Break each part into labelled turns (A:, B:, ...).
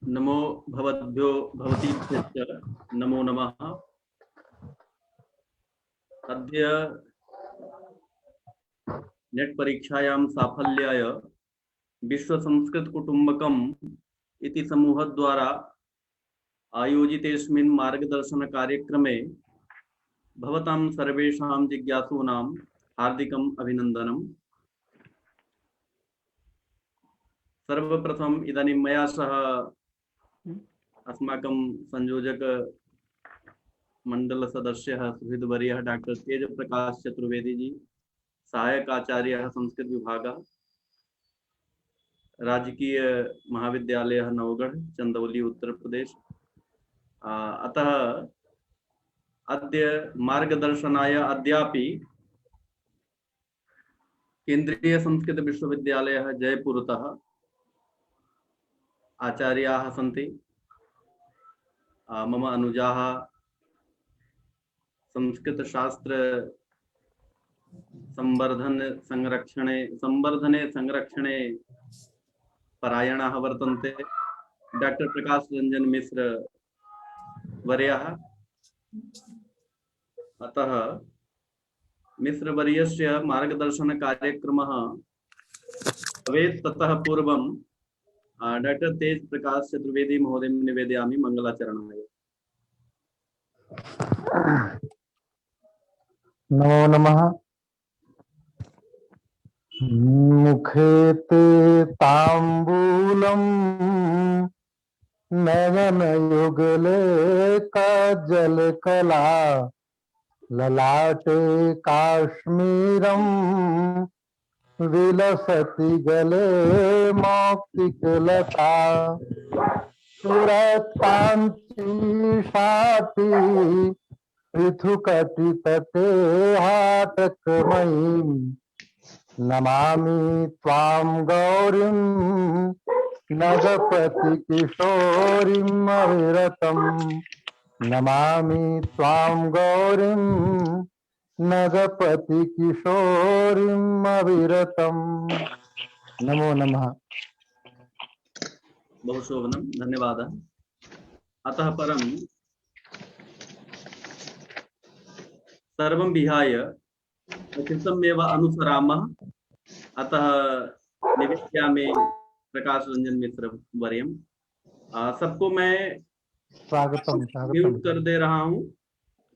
A: नमो भवद्भ्यो भवतीभ्यश्च नमो नमः। अद्य नेट परीक्षायां साफल्याय विश्व संस्कृत कुटुंबकम इति समूहद्वारा आयोजितेस्मिन् मार्गदर्शन कार्यक्रमे भवतां सर्वेषां जिज्ञासूनां हार्दिकम् अभिनन्दनम्। सर्वप्रथम इदानीं मया सह अस्माकं संयोजक मंडल सदस्यः सुहृदवर्यः डॉक्टर तेज प्रकाश चतुर्वेदी जी, सहायक आचार्यः संस्कृत विभागः, राजकीय महाविद्यालयः नवगढ़ चंदौली उत्तर प्रदेश। अतः अद्य मार्गदर्शनाय अद्यापि केंद्रीय संस्कृत विश्वविद्यालयः जयपुरतः आचार्याः सन्ति। मम अनुजाः संस्कृत शास्त्र संवर्धने संरक्षणे परायणाः वर्तन्ते। डॉक्टर प्रकाश रंजन मिश्र वर्यः। अतः मिश्र वर्यस्य मार्गदर्शन कार्यक्रमः भवेत्। ततः पूर्वं डॉक्टर तेज प्रकाश चतुर्वेदी महोदय निवेदयामि मंगलाचरणाय।
B: नमो नमः। मुखे ते तांबूलम नयन युगले काजल कला, ललाटे काश्मीरम विलसति गले मौक्तिक लता, सूरत कांची शाटी पृथुकटि तटे हाटकमयीं, नमामि त्वां गौरीं नगपति किशोरीं अविरतं, नमामि त्वां गौरीं नगपति किशोरीं अविरतं। नमो नमः।
A: बहुशोभनम, धन्यवादः। अतः परं सर्वं विहाय कृतमेव अनुसरामः। अतः निवेदयामि प्रकाश रंजन मिश्र वर्यम। सबको मैं
B: स्वागतम
A: म्यूट कर दे रहा हूं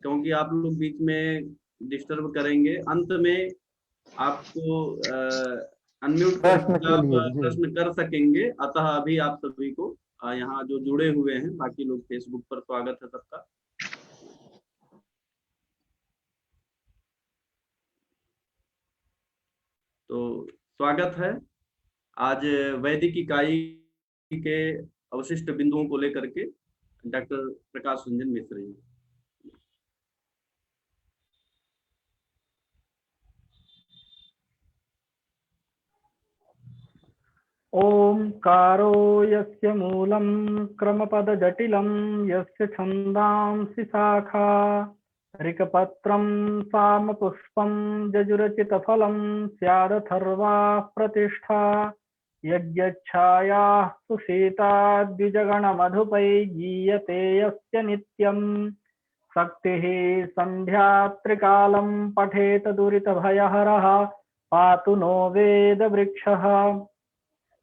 A: क्योंकि आप लोग बीच में डिस्टर्ब करेंगे। अंत में आपको अनम्यूट करके आप प्रश्न कर सकेंगे। अतः अभी आप सभी को यहाँ जो जुड़े हुए हैं, बाकी लोग फेसबुक पर स्वागत है सबका। तो स्वागत है। आज वैदिक इकाई के अवशिष्ट बिंदुओं को लेकर के डॉक्टर प्रकाश रंजन मिश्र जी।
C: ओंकारो यस्य मूलं क्रमपदजटिलं यस्य छन्दांसि शाखा ऋक्पत्रं सामपुष्पं जजुरचितफलं स्यादथर्वा प्रतिष्ठा यज्ञच्छायाः सुशीता द्विजगणमधुपै गीयते यस्य नित्यं शक्तिः सन्ध्यात्रिकालं पठेत दुरितभयहरः पातु नो वेदवृक्षः।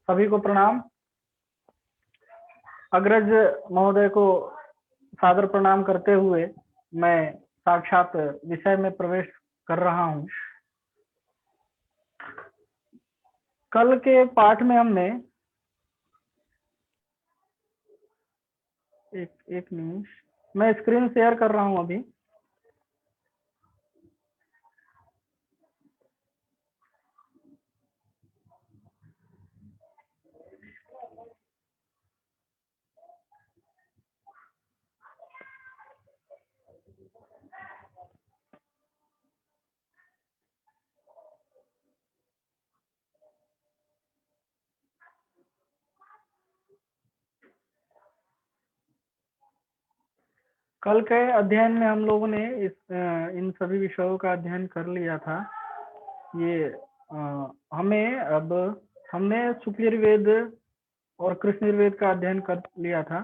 C: सभी को प्रणाम। अग्रज महोदय को सादर प्रणाम करते हुए मैं साक्षात विषय में प्रवेश कर रहा हूं। कल के पाठ में हमने एक मिनट, मैं स्क्रीन शेयर कर रहा हूं अभी। कल के अध्ययन में हम लोगों ने इन सभी विषयों का अध्ययन कर लिया था। ये हमने शुक्ल यजुर्वेद और कृष्ण यजुर्वेद का अध्ययन कर लिया था।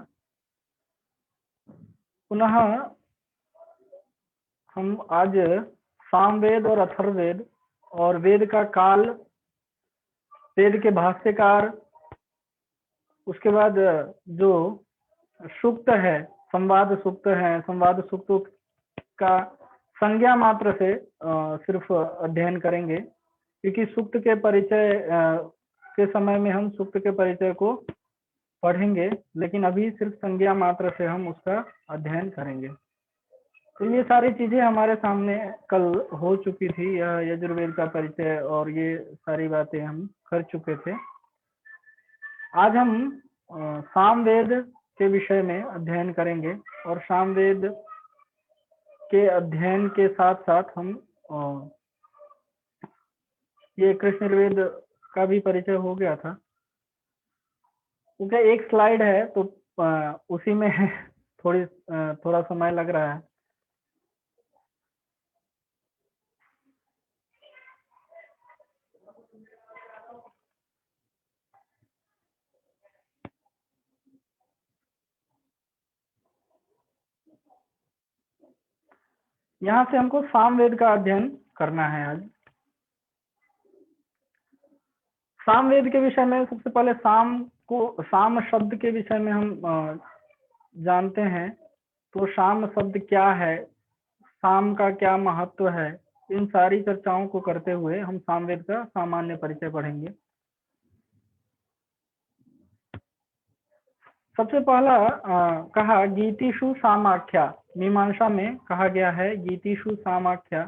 C: पुनः हम आज सामवेद और अथर्ववेद और वेद का काल, वेद के भाष्यकार, उसके बाद जो सूक्त है, संवाद सूक्त है, संवाद सूक्त का संज्ञा मात्र से सिर्फ अध्ययन करेंगे, क्योंकि सूक्त के परिचय के समय में हम सूक्त के परिचय को पढ़ेंगे, लेकिन अभी सिर्फ संज्ञा मात्र से हम उसका अध्ययन करेंगे। तो ये सारी चीजें हमारे सामने कल हो चुकी थी। यजुर्वेद का परिचय और ये सारी बातें हम कर चुके थे। आज हम सामवेद के विषय में अध्ययन करेंगे और सामवेद के अध्ययन के साथ साथ हम ये कृष्ण यजुर्वेद का भी परिचय हो गया था, क्योंकि एक स्लाइड है तो उसी में थोड़ा समय लग रहा है। यहाँ से हमको सामवेद का अध्ययन करना है। आज सामवेद के विषय में सबसे पहले साम शब्द के विषय में हम जानते हैं। तो साम शब्द क्या है, साम का क्या महत्व है, इन सारी चर्चाओं को करते हुए हम सामवेद का सामान्य परिचय पढ़ेंगे। सबसे पहला कहा गीतिषु सामाख्या, मीमांसा में कहा गया है गीतिषु सामाख्या।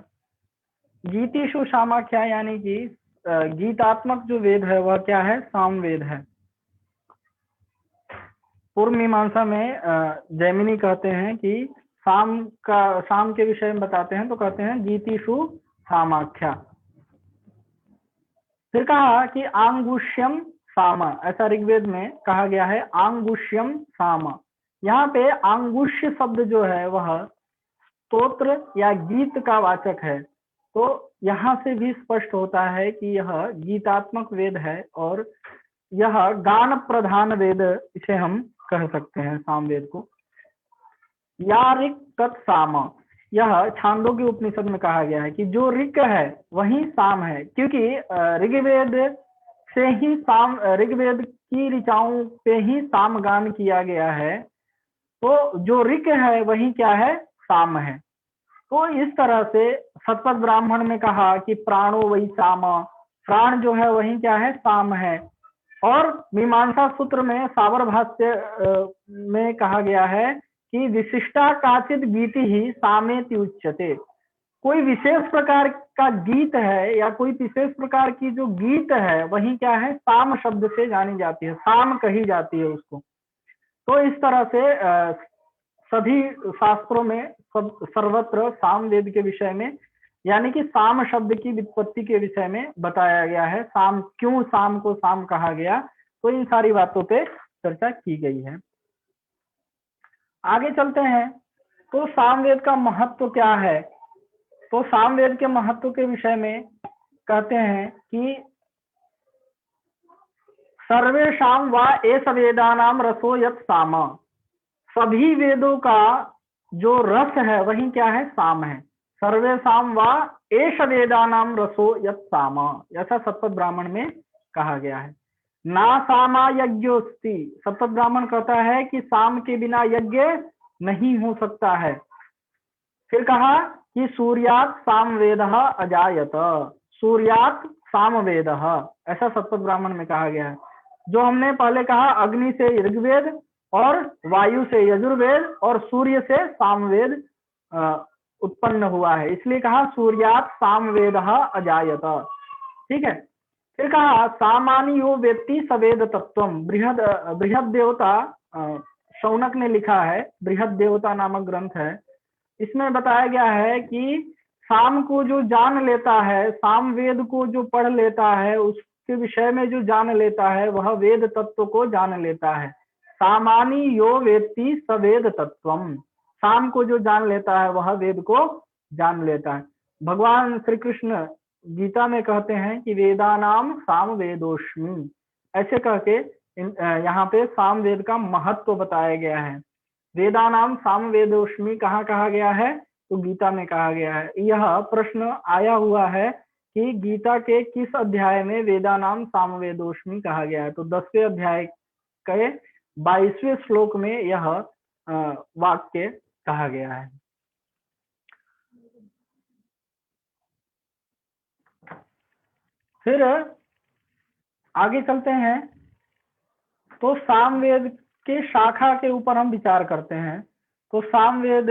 C: गीतिषु सामाख्या यानी कि गीतात्मक जो वेद है वह क्या है, सामवेद है। पूर्व मीमांसा में जैमिनी कहते हैं कि साम के विषय में बताते हैं तो कहते हैं गीतिषु सामाख्या। फिर कहा कि आंगुष्यम साम, ऐसा ऋग्वेद में कहा गया है आंगुष्यम साम। यहाँ पे आंगुष्य शब्द जो है वह स्तोत्र या गीत का वाचक है। तो यहाँ से भी स्पष्ट होता है कि यह गीतात्मक वेद है और यह गान प्रधान वेद इसे हम कह सकते हैं सामवेद को। या ऋक् तत् साम, यह छांदोग्य उपनिषद में कहा गया है कि जो ऋक् है वही साम है, क्योंकि ऋग्वेद से ही ऋग्वेद की ऋचाओं पे ही सामगान किया गया है। तो जो ऋक् है वही क्या है, साम है। तो इस तरह से शतपथ ब्राह्मण में कहा कि प्राणो वही साम, प्राण जो है वही क्या है, साम है। और मीमांसा सूत्र में सावर भाष्य में कहा गया है कि विशिष्टा काचित गीति ही सामेति उच्यते। कोई विशेष प्रकार का गीत है या कोई विशेष प्रकार की जो गीत है वही क्या है, साम शब्द से जानी जाती है, साम कही जाती है उसको। तो इस तरह से सभी शास्त्रों में सर्वत्र सामवेद के विषय में यानी कि साम शब्द की व्युत्पत्ति के विषय में बताया गया है। साम, क्यों साम को साम कहा गया, तो इन सारी बातों पे चर्चा की गई है। आगे चलते हैं। तो सामवेद का महत्व क्या है। तो सामवेद के महत्व के विषय में कहते हैं कि सर्वेषां वा एष वेदानां रसो यत् साम, सभी वेदों का जो रस है वही क्या है, साम है। सर्वेषां वा एष वेदानां रसो यत् साम, ऐसा शतपथ ब्राह्मण में कहा गया है। ना सामा यज्ञोस्ति, शतपथ ब्राह्मण कहता है कि साम के बिना यज्ञ नहीं हो सकता है। फिर कहा कि सूर्यात् सामवेदः अजायत, सूर्यात् सामवेदः, ऐसा शतपथ ब्राह्मण में कहा गया है। जो हमने पहले कहा अग्नि से ऋग्वेद और वायु से यजुर्वेद और सूर्य से सामवेद उत्पन्न हुआ है, इसलिए कहा सूर्यात् सामवेदः अजायत। ठीक है। फिर कहा सामान्य यो वेत्ति सवेद तत्वम, बृहद देवता शौनक ने लिखा है, बृहद देवता नामक ग्रंथ है। इसमें बताया गया है कि साम को जो जान लेता है, साम वेद को जो पढ़ लेता है, उसके विषय में जो जान लेता है वह वेद तत्व को जान लेता है। सामान्य यो वेत्ति सवेद तत्वम, साम को जो जान लेता है वह वेद को जान लेता है। भगवान श्री कृष्ण गीता में कहते हैं कि वेदानाम साम वेदोष्मी, ऐसे कह के यहाँ पे साम वेद का महत्व बताया गया है। वेदानाम साम वेदोष्मी कहाँ कहा गया है? तो गीता में कहा गया है। यह प्रश्न आया हुआ है कि गीता के किस अध्याय में वेदानाम साम वेदोष्मी कहा गया है? तो 10वें अध्याय के 22वें श्लोक में यह वाक्य कहा गया है। फिर आगे चलते हैं तो सामवेद के शाखा के ऊपर हम विचार करते हैं। तो सामवेद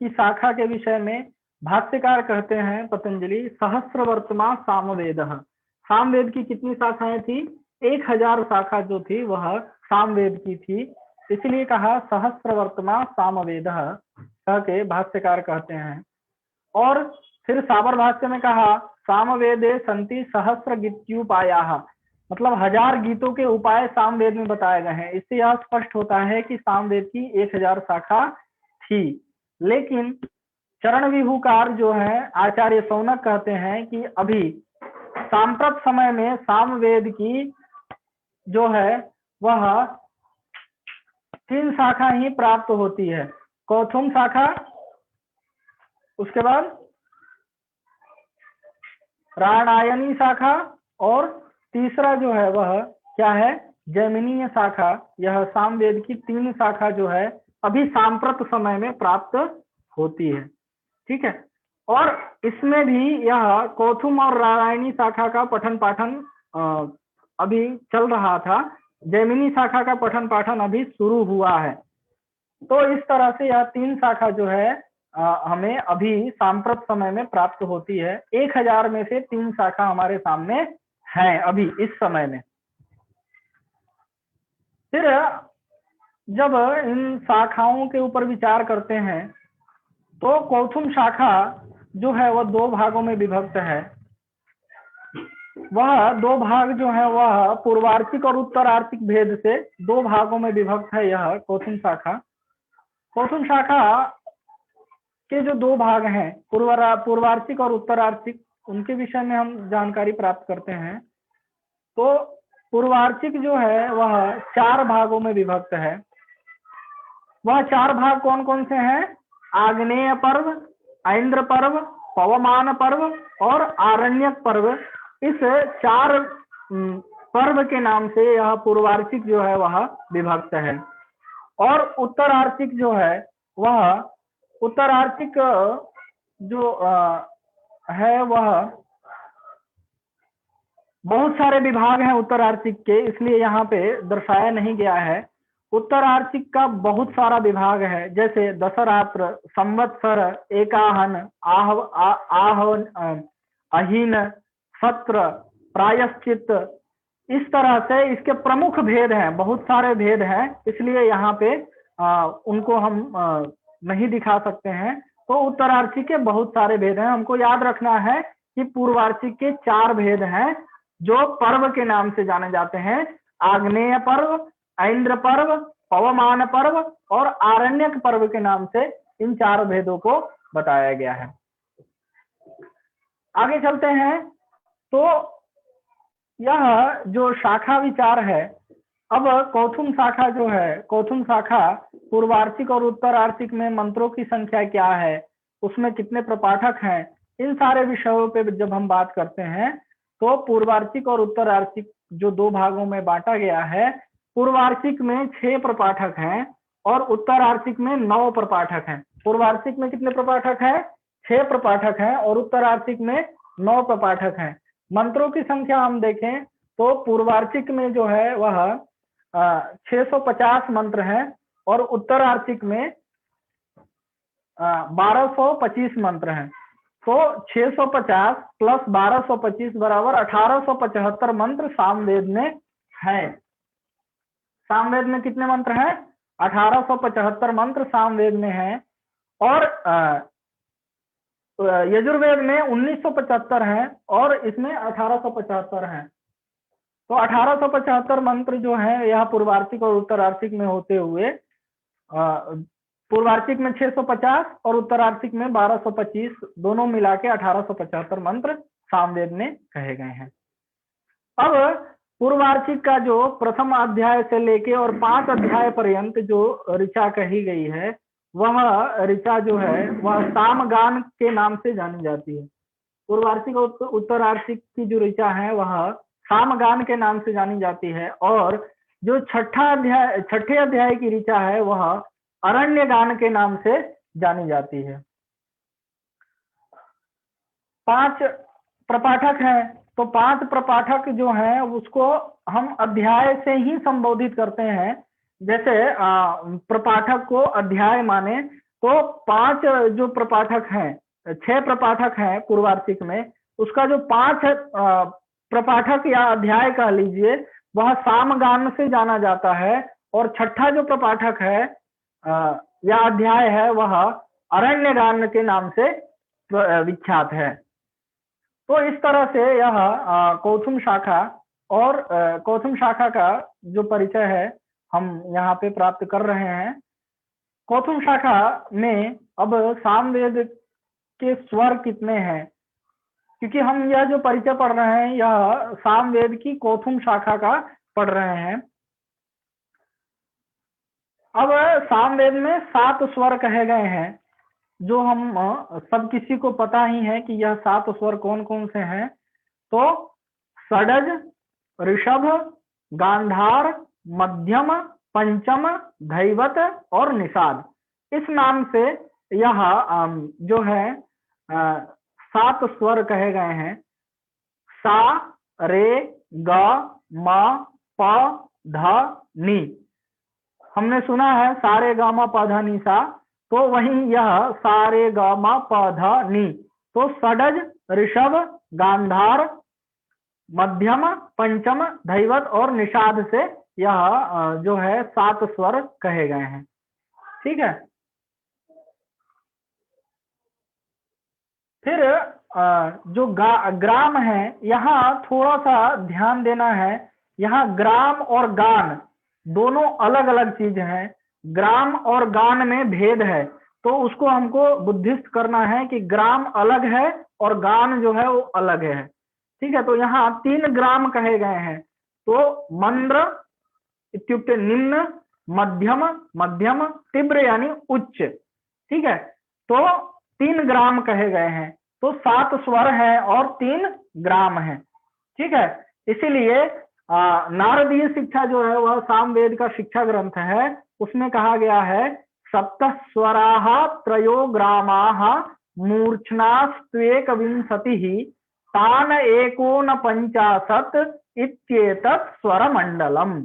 C: की शाखा के विषय में भाष्यकार कहते हैं पतंजलि, सहस्रवर्तमा सामवेद। सामवेद की कितनी शाखाएं थी? 1000 शाखा जो थी वह सामवेद की थी, इसलिए कहा सहस्रवर्तमा सामवेद कह के भाष्यकार कहते हैं। और फिर साबर भाष्य में कहा सामवेदे संति सहस्र गीत्युपायाः, मतलब 1000 गीतों के उपाय सामवेद में बताए गए हैं। इससे यह स्पष्ट होता है कि सामवेद की 1000 शाखा थी। लेकिन चरण विभूकार जो है आचार्य सौनक कहते हैं कि अभी सांप्रत समय में सामवेद की जो है वह 3 शाखा ही प्राप्त होती है। कौथुम शाखा, उसके बाद राणायनी शाखा, और तीसरा जो है वह क्या है? जैमिनीय शाखा। यह सामवेद की 3 शाखा जो है अभी सांप्रत समय में प्राप्त होती है। ठीक है। और इसमें भी यह कौथुम और राणायनी शाखा का पठन पाठन अभी चल रहा था। जैमिनी शाखा का पठन पाठन अभी शुरू हुआ है। तो इस तरह से यह 3 शाखा जो है हमें अभी सांप्रत समय में प्राप्त होती है। 1000 में से 3 शाखा हमारे सामने हैं अभी इस समय में। फिर जब इन शाखाओं के ऊपर विचार करते हैं तो कौथुम शाखा जो है वह 2 भागों में विभक्त है। वह 2 भाग जो है वह पूर्वार्चिक और उत्तरार्चिक भेद से 2 भागों में विभक्त है यह कौथुम शाखा। कौथुम शाखा के जो 2 भाग हैं पूर्वार्चिक और उत्तरार्चिक, उनके विषय में हम जानकारी प्राप्त करते हैं। तो पूर्वार्चिक जो है वह 4 भागों में विभक्त है। वह 4 भाग कौन कौन से हैं? आग्नेय पर्व, ऐन्द्र पर्व, पवमान पर्व और आरण्यक पर्व। इस 4 पर्व के नाम से यह पूर्वार्चिक जो है वह विभक्त है। और उत्तरार्चिक जो है वह उत्तरार्चिक जो है वह बहुत सारे विभाग हैं उत्तरार्चिक के, इसलिए यहाँ पे दर्शाया नहीं गया है। उत्तरार्चिक का बहुत सारा विभाग है, जैसे दशरात्र, संवत्सर, एकाहन, आहवन, अहीन, सत्र, प्रायश्चित, इस तरह से इसके प्रमुख भेद हैं। बहुत सारे भेद हैं, इसलिए यहाँ पे उनको हम नहीं दिखा सकते हैं। तो उत्तरार्चिक के बहुत सारे भेद हैं। हमको याद रखना है कि पूर्वार्चिक के 4 भेद हैं जो पर्व के नाम से जाने जाते हैं। आग्नेय पर्व, ऐन्द्र पर्व, पवमान पर्व और आरण्यक पर्व के नाम से इन 4 भेदों को बताया गया है। आगे चलते हैं तो यह जो शाखा विचार है, अब कौथुम शाखा जो है, कौथुम शाखा पूर्वार्चिक और उत्तरार्चिक में मंत्रों की संख्या क्या है, उसमें कितने प्रपाठक हैं, इन सारे विषयों पे जब हम बात करते हैं तो पूर्वार्चिक और उत्तरार्चिक जो 2 भागों में बांटा गया है, पूर्वार्चिक में 6 प्रपाठक हैं और उत्तरार्चिक में 9 प्रपाठक हैं। पूर्वार्चिक में कितने प्रपाठक हैं? 6 प्रपाठक हैं और उत्तरार्चिक में 9 प्रपाठक हैं। मंत्रों की संख्या हम देखें तो पूर्वार्चिक में जो है वह 650 मंत्र हैं और उत्तरार्चिक में 1225 मंत्र हैं। तो 650 प्लस 1225 बराबर 1875 मंत्र सामवेद में है। सामवेद में कितने मंत्र हैं? 1875 मंत्र सामवेद में हैं। और यजुर्वेद में 1975 हैं और इसमें 1875 हैं। तो 1875 मंत्र जो हैं यह पूर्वार्चिक और उत्तरार्चिक में होते हुए पूर्वार्चिक में 650 और उत्तरार्चिक में 1225, दोनों मिला के 1875 मंत्र सामवेद में कहे गए हैं। अब पूर्वार्चिक का जो प्रथम अध्याय से लेके और 5 अध्याय पर्यंत जो ऋचा कही गई है, वह ऋचा जो है वह सामगान के नाम से जानी जाती है। पूर्वार्चिक और उत्तरार्चिक की जो ऋचा है वह सामगान के नाम से जानी जाती है, और जो छठे अध्याय की ऋचा है वह अरण्य गान के नाम से जानी जाती है। 5 प्रपाठक हैं, तो 5 प्रपाठक जो हैं उसको हम अध्याय से ही संबोधित करते हैं। जैसे प्रपाठक को अध्याय माने, तो 5 जो प्रपाठक हैं, 6 प्रपाठक हैं पूर्वार्चिक में, उसका जो 5 प्रपाठक या अध्याय कह लीजिए वह सामगान से जाना जाता है, और छठा जो प्रपाठक है या अध्याय है वह अरण्य गान के नाम से विख्यात है। तो इस तरह से यह कौथुम शाखा और कौथुम शाखा का जो परिचय है हम यहाँ पे प्राप्त कर रहे हैं। कौथुम शाखा में अब सामवेद के स्वर कितने हैं, क्योंकि हम यह जो परिचय पढ़ रहे हैं यह सामवेद की कौथुम शाखा का पढ़ रहे हैं। अब सामवेद में 7 स्वर कहे गए हैं, जो हम सब किसी को पता ही है कि यह 7 स्वर कौन कौन से हैं। तो षडज, ऋषभ, गांधार, मध्यम, पंचम, धैवत और निषाद, इस नाम से यह जो है 7 स्वर कहे गए हैं। सा, रे, ग, म, प, ध, नी। हमने सुना है सारे ग म प ध नि सा, तो वहीं यह सारे ग म प ध नि। तो षडज, ऋषभ, गांधार, मध्यम, पंचम, धैवत और निषाद से यह जो है 7 स्वर कहे गए हैं। ठीक है। फिर जो ग्राम है, यहाँ थोड़ा सा ध्यान देना है। यहाँ ग्राम और गान दोनों अलग अलग चीज हैं। ग्राम और गान में भेद है, तो उसको हमको बुद्धिस्ट करना है कि ग्राम अलग है और गान जो है वो अलग है। ठीक है। तो यहाँ 3 ग्राम कहे गए हैं। तो मंद्र इत्युक्ते निम्न, मध्यम मध्यम, तीव्र यानी उच्च। ठीक है। तो 3 ग्राम कहे गए हैं। तो 7 स्वर हैं और 3 ग्राम हैं। ठीक है। इसीलिए नारदीय शिक्षा जो है वह सामवेद का शिक्षा ग्रंथ है। उसमें कहा गया है सप्त स्वराः त्रयो ग्रामाः मूर्छनास्त्वेकविंशतिः तान 49 इत्येतत् स्वरमंडलम।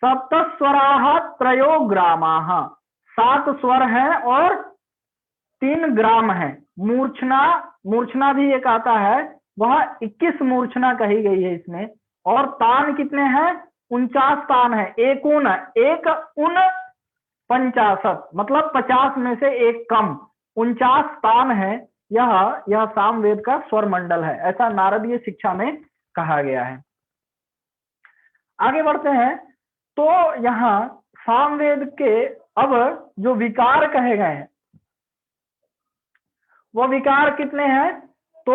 C: सप्त स्वराः त्रयो ग्रामाः, 7 स्वर हैं और 3 ग्राम है। मूर्छना भी एक आता है, वह 21 मूर्छना कही गई है इसमें। और तान कितने हैं? 49 तान है। एक उन 50, मतलब 50 में से एक कम 49 तान है। यह सामवेद का स्वर मंडल है, ऐसा नारदीय शिक्षा में कहा गया है। आगे बढ़ते हैं। तो यहाँ सामवेद के अब जो विकार कहे गए हैं वो विकार कितने हैं? तो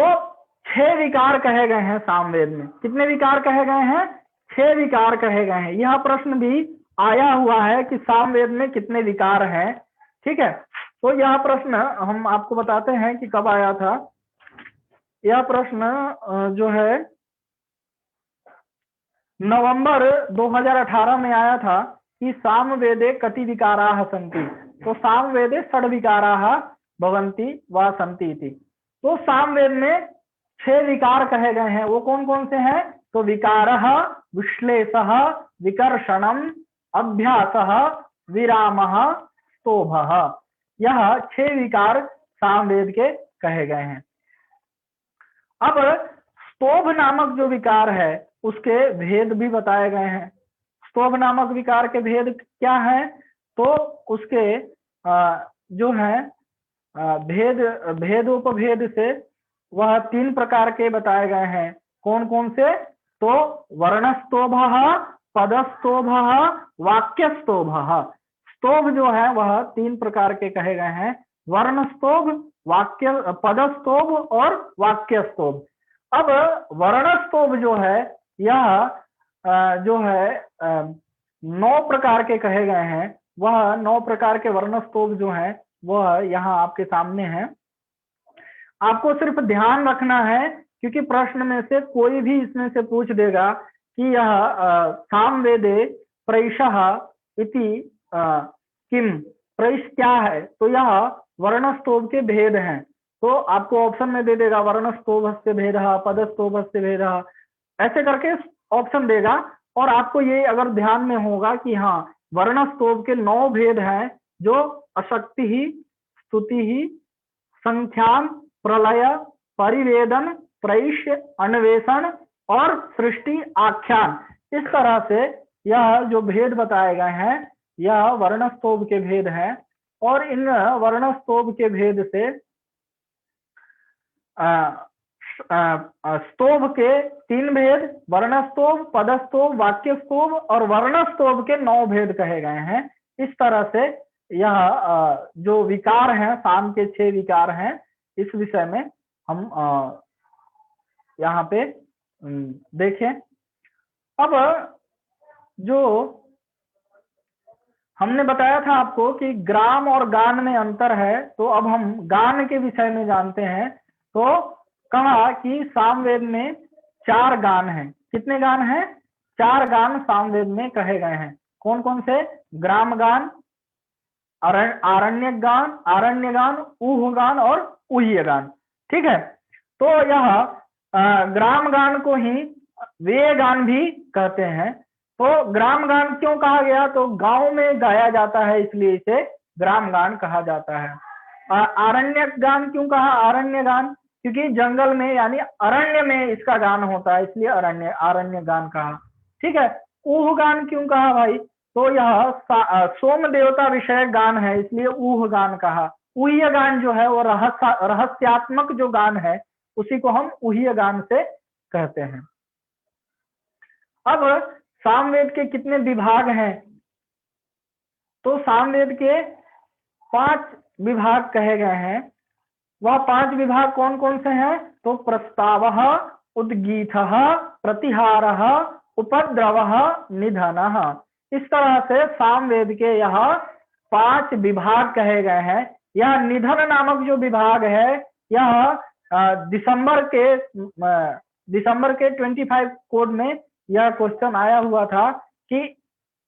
C: 6 विकार कहे गए हैं सामवेद में। कितने विकार कहे गए हैं? 6 विकार कहे गए हैं। यह प्रश्न भी आया हुआ है कि सामवेद में कितने विकार हैं। ठीक है। तो यह प्रश्न हम आपको बताते हैं कि कब आया था। यह प्रश्न जो है नवंबर 2018 में आया था कि सामवेदे कति विकाराः सन्ति। तो सामवेदे षड्विकाराः भवन्ति वा सन्ति इति। तो सामवेद में 6 विकार कहे गए हैं। वो कौन कौन से हैं? तो विकारः, विश्लेषः, विकर्षणम, अभ्यासः, विरामः, स्तोभः। यह 6 विकार सामवेद के कहे गए हैं। अब स्तोभ नामक जो विकार है उसके भेद भी बताए गए हैं। स्तोभ नामक विकार के भेद क्या है? तो उसके जो है भेदोपभेद से वह 3 प्रकार के बताए गए हैं। कौन कौन से? तो वर्णस्तोभः, पदस्तोभः, वाक्यस्तोभः। स्तोभ जो है वह 3 प्रकार के कहे गए हैं, वर्ण स्तोभ, वाक्य पद स्तोभ और वाक्य स्तोभ। अब वर्ण स्तोभ जो है यह जो है 9 प्रकार के कहे गए हैं, वह 9 प्रकार के वर्ण स्तोभ जो है वह यहाँ आपके सामने है। आपको सिर्फ ध्यान रखना है, क्योंकि प्रश्न में से कोई भी इसमें से पूछ देगा कि यह सामवेदे प्रैषः इति किम, प्रैष क्या है, तो यह वर्ण स्तोभ के भेद हैं। तो आपको ऑप्शन में दे देगा वर्ण स्तोभस्य भेदः, पद स्तोभस्य भेदः, ऐसे करके ऑप्शन देगा। और आपको ये अगर ध्यान में होगा कि हाँ वर्ण स्तोभ के 9 भेद हैं, जो अशक्ति ही, स्तुति ही, संख्यान, प्रलय, परिवेदन, प्रैष, अन्वेषण और सृष्टि आख्यान। इस तरह से यह जो भेद बताए गए हैं यह वर्ण स्तोभ के भेद हैं। और इन वर्ण स्तोभ के भेद से स्तोभ के 3 भेद, वर्ण स्तोभ, पद स्तोभ, वाक्य स्तोभ और वर्ण स्तोभ के 9 भेद कहे गए हैं। इस तरह से यह जो विकार हैं, साम के 6 विकार हैं, इस विषय में हम यहाँ पे देखें। अब जो हमने बताया था आपको कि ग्राम और गान में अंतर है, तो अब हम गान के विषय में जानते हैं। तो कहा कि सामवेद में 4 गान हैं। कितने गान हैं? 4 गान सामवेद में कहे गए हैं। कौन कौन से? ग्राम गान, आरण्यक गान, आरण्य गान, ऊह गान और ऊह्य गान। ठीक है, तो यह ग्राम गान को ही वेय गान भी कहते हैं। तो ग्राम गान क्यों कहा गया? तो गांव में गाया जाता है, इसलिए इसे ग्राम गान कहा जाता है। आरण्यक गान क्यों कहा आरण्य गान? क्योंकि जंगल में यानी अरण्य में इसका गान होता है, इसलिए आरण्य गान कहा। ठीक है, ऊह गान क्यों कहा भाई? तो यह सोम देवता विषय गान है, इसलिए ऊह गान कहा। ऊह्य गान जो है वो रहस्यात्मक जो गान है, उसी को हम ऊह्य गान से कहते हैं। अब सामवेद के कितने विभाग हैं? तो सामवेद के 5 विभाग कहे गए हैं। वह 5 विभाग कौन कौन से हैं? तो प्रस्तावः, उद्गीतः, प्रतिहारः, उपद्रवः, निधनः। इस तरह से सामवेद के यह 5 विभाग कहे गए हैं। यह निधन नामक जो विभाग है, यह दिसंबर के 25 कोड में यह क्वेश्चन आया हुआ था कि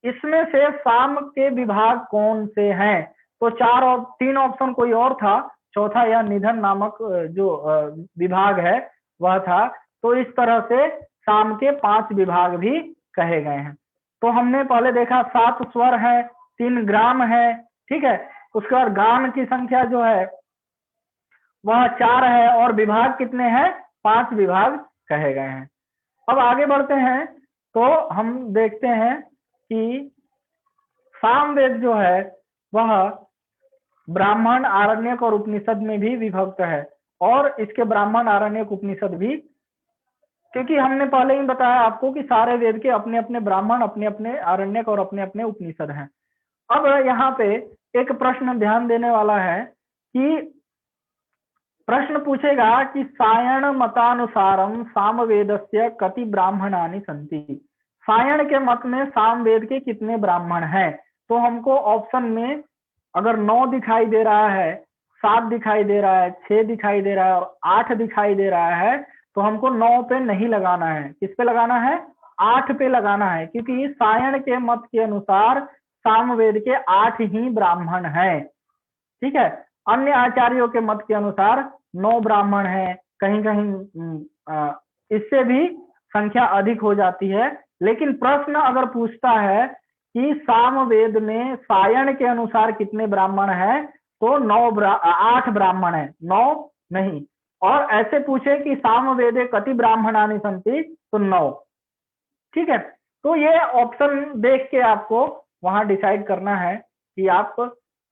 C: इसमें से साम के विभाग कौन से हैं। तो 4 और 3 ऑप्शन कोई और था, चौथा यह निधन नामक जो विभाग है वह था। तो इस तरह से साम के 5 विभाग भी कहे गए हैं। तो हमने पहले देखा 7 स्वर है, 3 ग्राम है। ठीक है, उसके बाद गान की संख्या जो है वह 4 है और विभाग कितने हैं? 5 विभाग कहे गए हैं। अब आगे बढ़ते हैं तो हम देखते हैं कि सामवेद जो है वह ब्राह्मण, आरण्यक और उपनिषद में भी विभक्त है। और इसके ब्राह्मण, आरण्यक, उपनिषद भी, क्योंकि हमने पहले ही बताया आपको कि सारे वेद के अपने अपने ब्राह्मण, अपने अपने आरण्यक और अपने अपने उपनिषद हैं। अब यहाँ पे एक प्रश्न ध्यान देने वाला है कि प्रश्न पूछेगा कि सायण मतानुसारम सामवेदस्य कति ब्राह्मणानि सन्ति। सायण के मत में सामवेद के कितने ब्राह्मण हैं? तो हमको ऑप्शन में अगर 9 दिखाई दे रहा है, 7 दिखाई दे रहा है, 6 दिखाई दे रहा है और 8 दिखाई दे रहा है, तो हमको 9 पे नहीं लगाना है। किस पे लगाना है? 8 पे लगाना है, क्योंकि सायण के मत के अनुसार सामवेद के 8 ही ब्राह्मण हैं। ठीक है, अन्य आचार्यों के मत के अनुसार 9 ब्राह्मण हैं, कहीं कहीं इससे भी संख्या अधिक हो जाती है। लेकिन प्रश्न अगर पूछता है कि सामवेद में सायण के अनुसार कितने ब्राह्मण हैं, तो 8 ब्राह्मण हैं, 9 नहीं। और ऐसे पूछे कि सामवेदे कति ब्राह्मणानि सन्ति, तो 9। ठीक है, तो ये ऑप्शन देख के आपको वहां डिसाइड करना है कि आप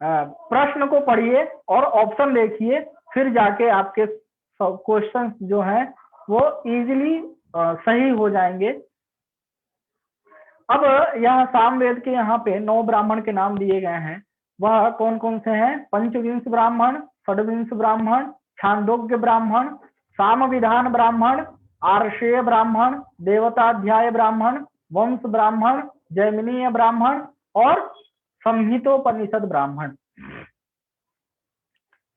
C: प्रश्न को पढ़िए और ऑप्शन देखिए, फिर जाके आपके क्वेश्चन जो हैं वो इजीली सही हो जाएंगे। अब यह सामवेद के यहाँ पे 9 ब्राह्मण के नाम दिए गए हैं। वह कौन कौन से हैं? पंचविंश ब्राह्मण, षड्विंश ब्राह्मण, छांदोग्य ब्राह्मण, साम विधान ब्राह्मण, आर्षेय ब्राह्मण, देवताध्याय ब्राह्मण, वंश ब्राह्मण, जैमिनीय ब्राह्मण और संहितोपनिषद ब्राह्मण।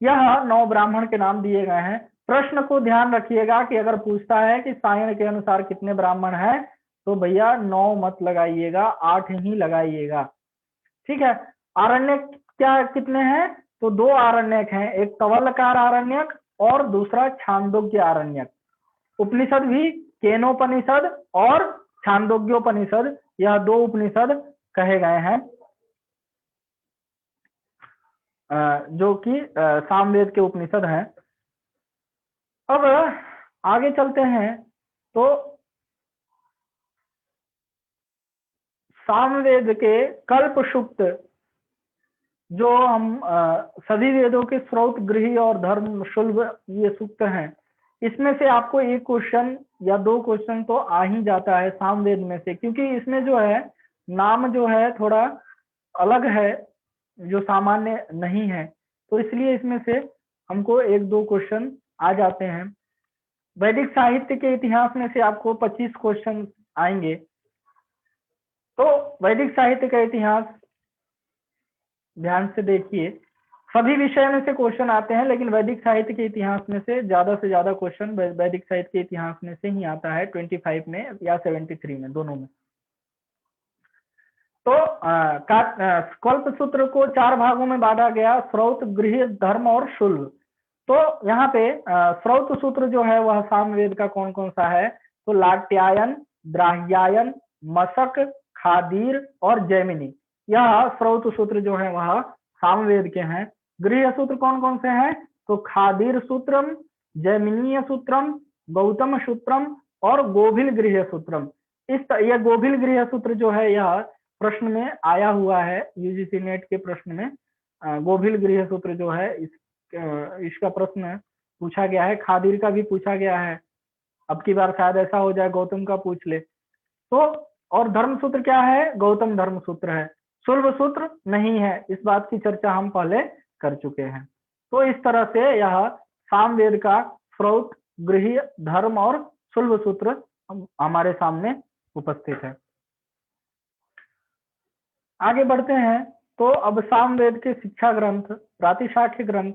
C: यह 9 ब्राह्मण के नाम दिए गए हैं। प्रश्न को ध्यान रखिएगा कि अगर पूछता है कि सायण के अनुसार कितने ब्राह्मण हैं, तो भैया 9 मत लगाइएगा, 8 ही लगाइएगा। ठीक है। आरण्यक क्या कितने हैं? तो 2 आरण्यक हैं, एक कवलकार आरण्यक और दूसरा छांदोग्य आरण्यक। उपनिषद भी केनोपनिषद और छांदोग्योपनिषद, यह 2 उपनिषद कहे गए हैं जो कि सामवेद के उपनिषद हैं। अब आगे चलते हैं तो सामवेद के कल्प सूक्त, जो हम सभी वेदों के स्रोत, गृह और धर्म, शुल्भ ये सूक्त हैं, इसमें से आपको एक क्वेश्चन या 2 क्वेश्चन तो आ ही जाता है सामवेद में से, क्योंकि इसमें जो है नाम जो है थोड़ा अलग है, जो सामान्य नहीं है, तो इसलिए इसमें से हमको 1-2 क्वेश्चन आ जाते हैं। वैदिक साहित्य के इतिहास में से आपको 25 क्वेश्चन आएंगे। तो वैदिक साहित्य का इतिहास ध्यान से देखिए, सभी विषय में से क्वेश्चन आते हैं, लेकिन वैदिक साहित्य के इतिहास में से ज्यादा क्वेश्चन वैदिक साहित्य के इतिहास में से ही आता है, 25 में या 73 में, दोनों में। तो कल्प सूत्र को 4 भागों में बांटा गया, स्रोत, गृह, धर्म और शुल्भ। तो यहाँ पे स्रोत सूत्र जो है वह सामवेद का कौन कौन सा है? तो लाट्यायन, द्राह्यायन, मशक, खादीर और जैमिनी, यह स्रोत सूत्र जो है वह सामवेद के हैं। गृह सूत्र कौन कौन से हैं? तो खादीर सूत्रम, जैमिनीय सूत्रम, गौतम सूत्रम और गोभिल गृह सूत्रम। यह गोभिल गृह सूत्र जो है यह प्रश्न में आया हुआ है, यूजीसी नेट के प्रश्न में गोभिल गृह सूत्र जो है इसका प्रश्न पूछा गया है। खादीर का भी पूछा गया है, अब की बार शायद ऐसा हो जाए गौतम का पूछ ले। तो और धर्म सूत्र क्या है? गौतम धर्म सूत्र है। शुल्भ सूत्र नहीं है, इस बात की चर्चा हम पहले कर चुके हैं। तो इस तरह से यह सामवेद का स्रोत, गृह, धर्म और शुल्भ सूत्र हमारे सामने उपस्थित है। आगे बढ़ते हैं तो अब सामवेद के शिक्षा ग्रंथ, प्रातिशाख्य ग्रंथ,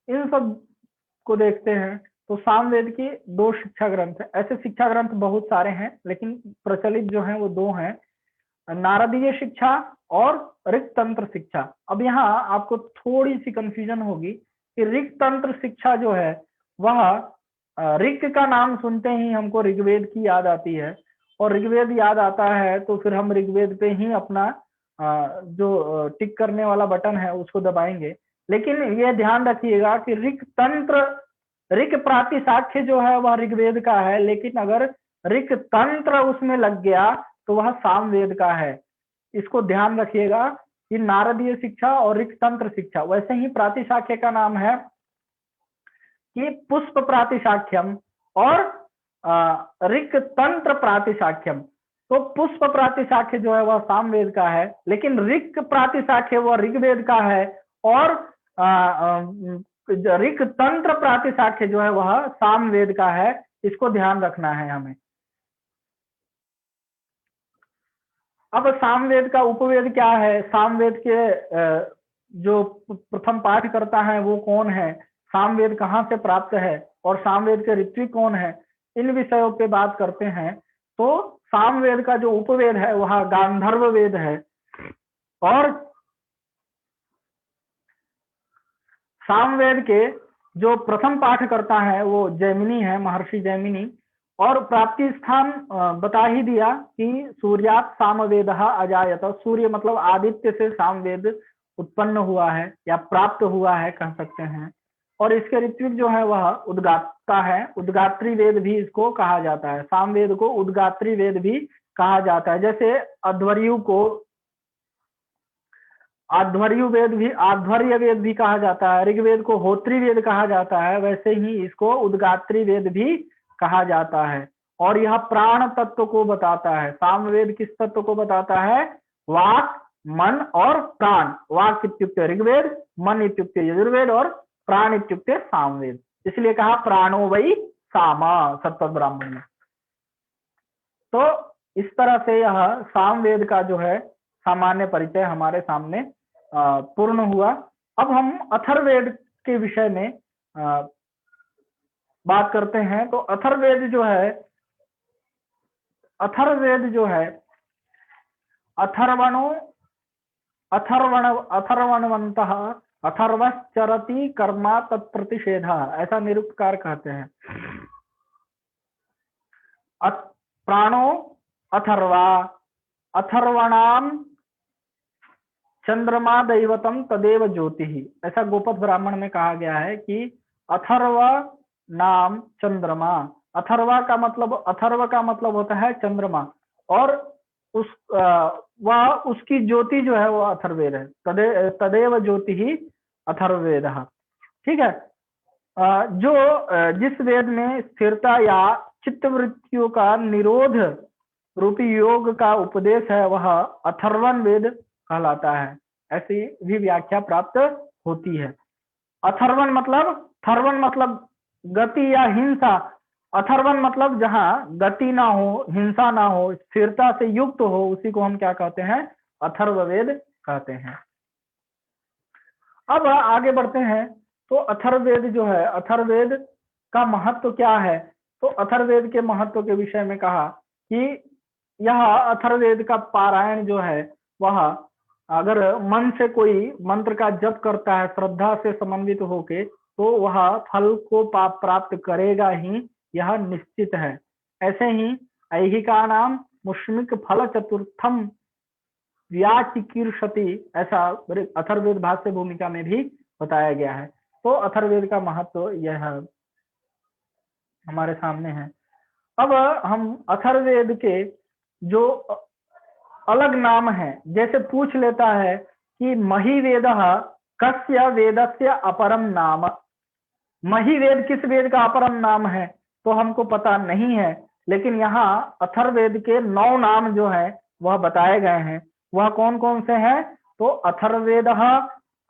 C: इन सब को देखते हैं। तो सामवेद की 2 शिक्षा ग्रंथ है। ऐसे शिक्षा ग्रंथ बहुत सारे हैं, लेकिन प्रचलित जो हैं वो 2 हैं, नारदीय शिक्षा और ऋक् तंत्र शिक्षा। अब यहाँ आपको थोड़ी सी कंफ्यूजन होगी कि ऋक् तंत्र शिक्षा जो है वह ऋक् का नाम सुनते ही हमको ऋग्वेद की याद आती है, और ऋग्वेद याद आता है तो फिर हम ऋग्वेद पे ही अपना जो टिक करने वाला बटन है उसको दबाएंगे। लेकिन ये ध्यान रखिएगा कि ऋक् तंत्र, ऋक् प्रातिशाख्य जो है वह ऋग्वेद का है, लेकिन अगर ऋक् तंत्र उसमें लग गया तो वह सामवेद का है। इसको ध्यान रखिएगा कि नारदीय शिक्षा और ऋक् तंत्र शिक्षा। वैसे ही प्रातिशाख्य का नाम है कि पुष्प प्रातिशाख्यम और ऋक् तंत्र प्रातिशाख्यम। तो पुष्प प्रातिशाख्य जो है वह सामवेद का है, लेकिन ऋक् प्रातिशाख्य वह ऋग्वेद का है, और ऋक् तंत्र प्रातिशाख्य जो है वह सामवेद का है। इसको ध्यान रखना है हमें। अब सामवेद का उपवेद क्या है? सामवेद के जो प्रथम पाठ करता है वो कौन है? सामवेद कहाँ से प्राप्त है? और सामवेद के ऋत्विक कौन है? इन विषयों पे बात करते हैं। तो सामवेद का जो उपवेद है वह गांधर्व वेद है, और सामवेद के जो प्रथम पाठ करता है वो जैमिनी है, महर्षि जैमिनी। और प्राप्ति स्थान बता ही दिया कि सूर्यात सामवेदः अजायत। सूर्य मतलब आदित्य से सामवेद उत्पन्न हुआ है या प्राप्त हुआ है कह सकते हैं। और इसके ऋत्विक जो है वह उद्गाता है, उद्गात्री वेद भी इसको कहा जाता है। सामवेद को उद्गात्री वेद भी कहा जाता है। जैसे अध्वर्यु को आध्वर्य वेद भी कहा जाता है, ऋग्वेद को होत्री वेद कहा जाता है, वैसे ही इसको उद्गात्री वेद भी कहा जाता है। और यह प्राण तत्व को बताता है। सामवेद किस तत्व को बताता है? वाक, मन और प्राण। वाक इत्युक्ते ऋग्वेद, मन इत्युक्ते यजुर्वेद और प्राण इत्युक्ते सामवेद। इसलिए कहा प्राणो वै साम सत्व ब्राह्मण में। तो इस तरह से यह सामवेद का जो है सामान्य परिचय हमारे सामने पूर्ण हुआ। अब हम अथर्ववेद के विषय में बात करते हैं। तो अथर्ववेद जो है अथर्वणवंतः अथर्वश्चरति कर्मा तत्प्रतिषेधः, ऐसा निरुक्तकार कहते हैं। प्राणो अथर्वा, अथर्वणाम चंद्रमा दैवतम तदेव ज्योति, ऐसा गोपथ ब्राह्मण में कहा गया है कि अथर्व नाम चंद्रमा। अथर्व का मतलब होता है चंद्रमा, और वह उसकी ज्योति जो है वो अथर्ववेद है। तदेव ज्योति ही अथर्ववेद। ठीक है। जिस वेद में स्थिरता या चित्तवृत्तियों का निरोध रूपी योग का उपदेश है वह अथर्वण वेद कहलाता है। ऐसी भी व्याख्या प्राप्त होती है। अथर्वण मतलब गति या हिंसा। अथर्वण मतलब जहां गति ना हो, हिंसा ना हो, स्थिरता से युक्त हो, उसी को हम क्या कहते हैं? अथर्ववेद कहते हैं। अब आगे बढ़ते हैं। तो अथर्ववेद जो है, अथर्ववेद का महत्व क्या है? तो अथर्ववेद के महत्व के विषय में कहा कि यह अथर्ववेद का पारायण जो है वह अगर मन से कोई मंत्र का जप करता है श्रद्धा से समन्वित होके, तो वह फल को प्राप्त करेगा ही, यह निश्चित है। ऐसे ही ऐहिका नाम मुष्मिक फल चतुर्थम व्याचिकीर्षति, ऐसा अथर्ववेद भाष्य भूमिका में भी बताया गया है। तो अथर्ववेद का महत्व यह हमारे सामने है। अब हम अथर्ववेद के जो अलग नाम है, जैसे पूछ लेता है कि महिवेदः कस्य वेदस्य अपरम नाम। महिवेद किस वेद का अपरम नाम है? तो हमको पता नहीं है, लेकिन यहाँ अथर्ववेद के 9 नाम जो है वह बताए गए हैं। वह कौन कौन से हैं? तो अथर्ववेदः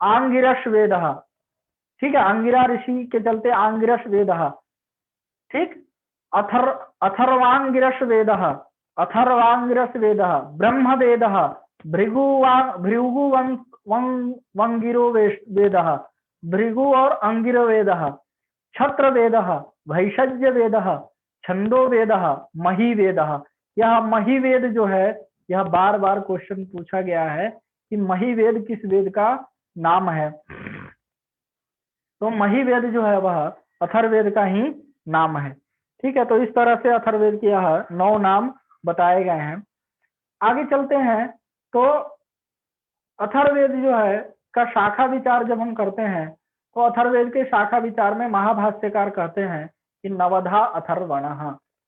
C: आंगिरस वेदः, ठीक है, अंगिरा ऋषि के चलते आंगिरस वेदः, ठीक। अथर्वांगिरस वेदः, अथर्वांगिरस वेदः, ब्रह्म वेदः, भृगुवंगिरो वेदः, भृगु और अंगिरो वेदः, छत्र वेदः, भैषज्य वेदः, छंदो वेदः, मही वेदः। यह मही वेद जो है, यह बार बार क्वेश्चन पूछा गया है कि मही वेद किस वेद का नाम है? तो मही वेद जो है वह अथर्ववेद का ही नाम है। ठीक है। तो इस तरह से अथर्ववेद के यह 9 नाम बताए गए हैं। आगे चलते हैं। तो अथर्ववेद जो है का शाखा विचार जब हम करते हैं, तो अथर्ववेद के शाखा विचार में महाभाष्यकार कहते हैं कि नवधा अथर्वणः।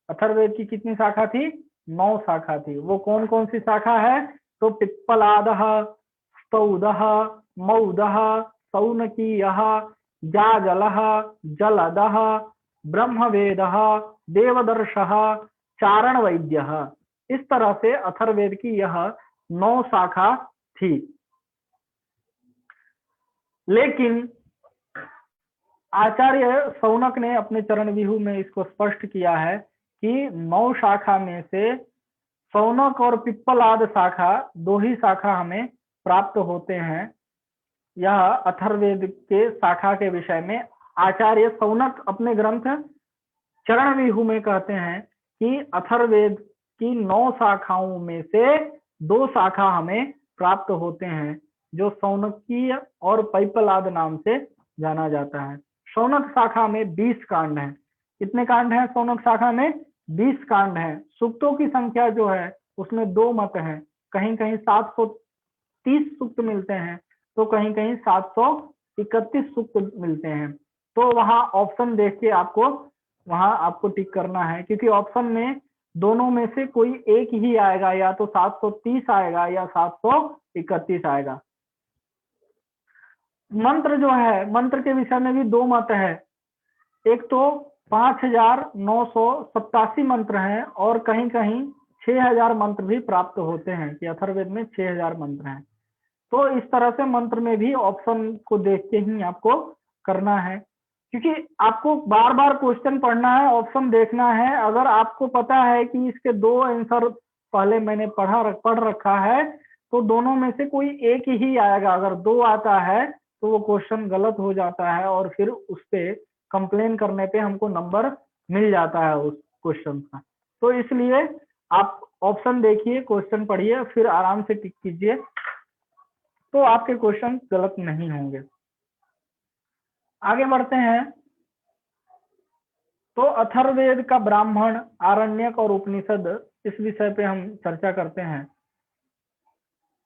C: अथर्ववेद की कितनी शाखा थी? 9 शाखा थी। वो कौन कौन सी शाखा है? तो पिप्पलादः, स्तौदः, मौदः, सौनकीयः, जाजलः, जलदः, ब्रह्मवेदः, देवदर्शः, चारण वैद्यः। इस तरह से अथर्ववेद की यह 9 शाखा थी। लेकिन आचार्य सौनक ने अपने चरण व्यूह में इसको स्पष्ट किया है कि 9 शाखा में से सौनक और पिप्पलाद शाखा 2 ही शाखा हमें प्राप्त होते हैं। यह अथर्ववेद के शाखा के विषय में आचार्य सौनक अपने ग्रंथ चरण व्यूह में कहते हैं कि अथर्ववेद की 9 शाखाओं में से 2 शाखा हमें प्राप्त होते हैं, जो सौनकीय और पिप्पलाद नाम से जाना जाता है। सौनक शाखा में 20 कांड हैं। कितने कांड हैं सौनक शाखा में? 20 कांड हैं। सूक्तों की संख्या जो है उसमें 2 मत हैं। कहीं कहीं 730 सूक्त मिलते हैं, तो कहीं कहीं 731 सूक्त मिलते हैं। तो वहां ऑप्शन देख के आपको टिक करना है, क्योंकि ऑप्शन में दोनों में से कोई एक ही आएगा, या तो 730 आएगा या 731 आएगा। मंत्र जो है, मंत्र के विषय में भी 2 मत है। एक तो 5987 मंत्र हैं और कहीं कहीं 6000 मंत्र भी प्राप्त होते हैं कि अथर्ववेद में 6000 मंत्र हैं। तो इस तरह से मंत्र में भी ऑप्शन को देख के ही आपको करना है, क्योंकि आपको बार बार क्वेश्चन पढ़ना है, ऑप्शन देखना है। अगर आपको पता है कि इसके 2 आंसर पहले मैंने पढ़ रखा है तो दोनों में से कोई एक ही आएगा। अगर 2 आता है तो वो क्वेश्चन गलत हो जाता है और फिर उस पे कंप्लेन करने पे हमको नंबर मिल जाता है उस क्वेश्चन का। तो इसलिए आप ऑप्शन देखिए, क्वेश्चन पढ़िए, फिर आराम से टिक कीजिए, तो आपके क्वेश्चन गलत नहीं होंगे। आगे बढ़ते हैं। तो अथर्ववेद का ब्राह्मण, आरण्यक और उपनिषद, इस विषय पे हम चर्चा करते हैं।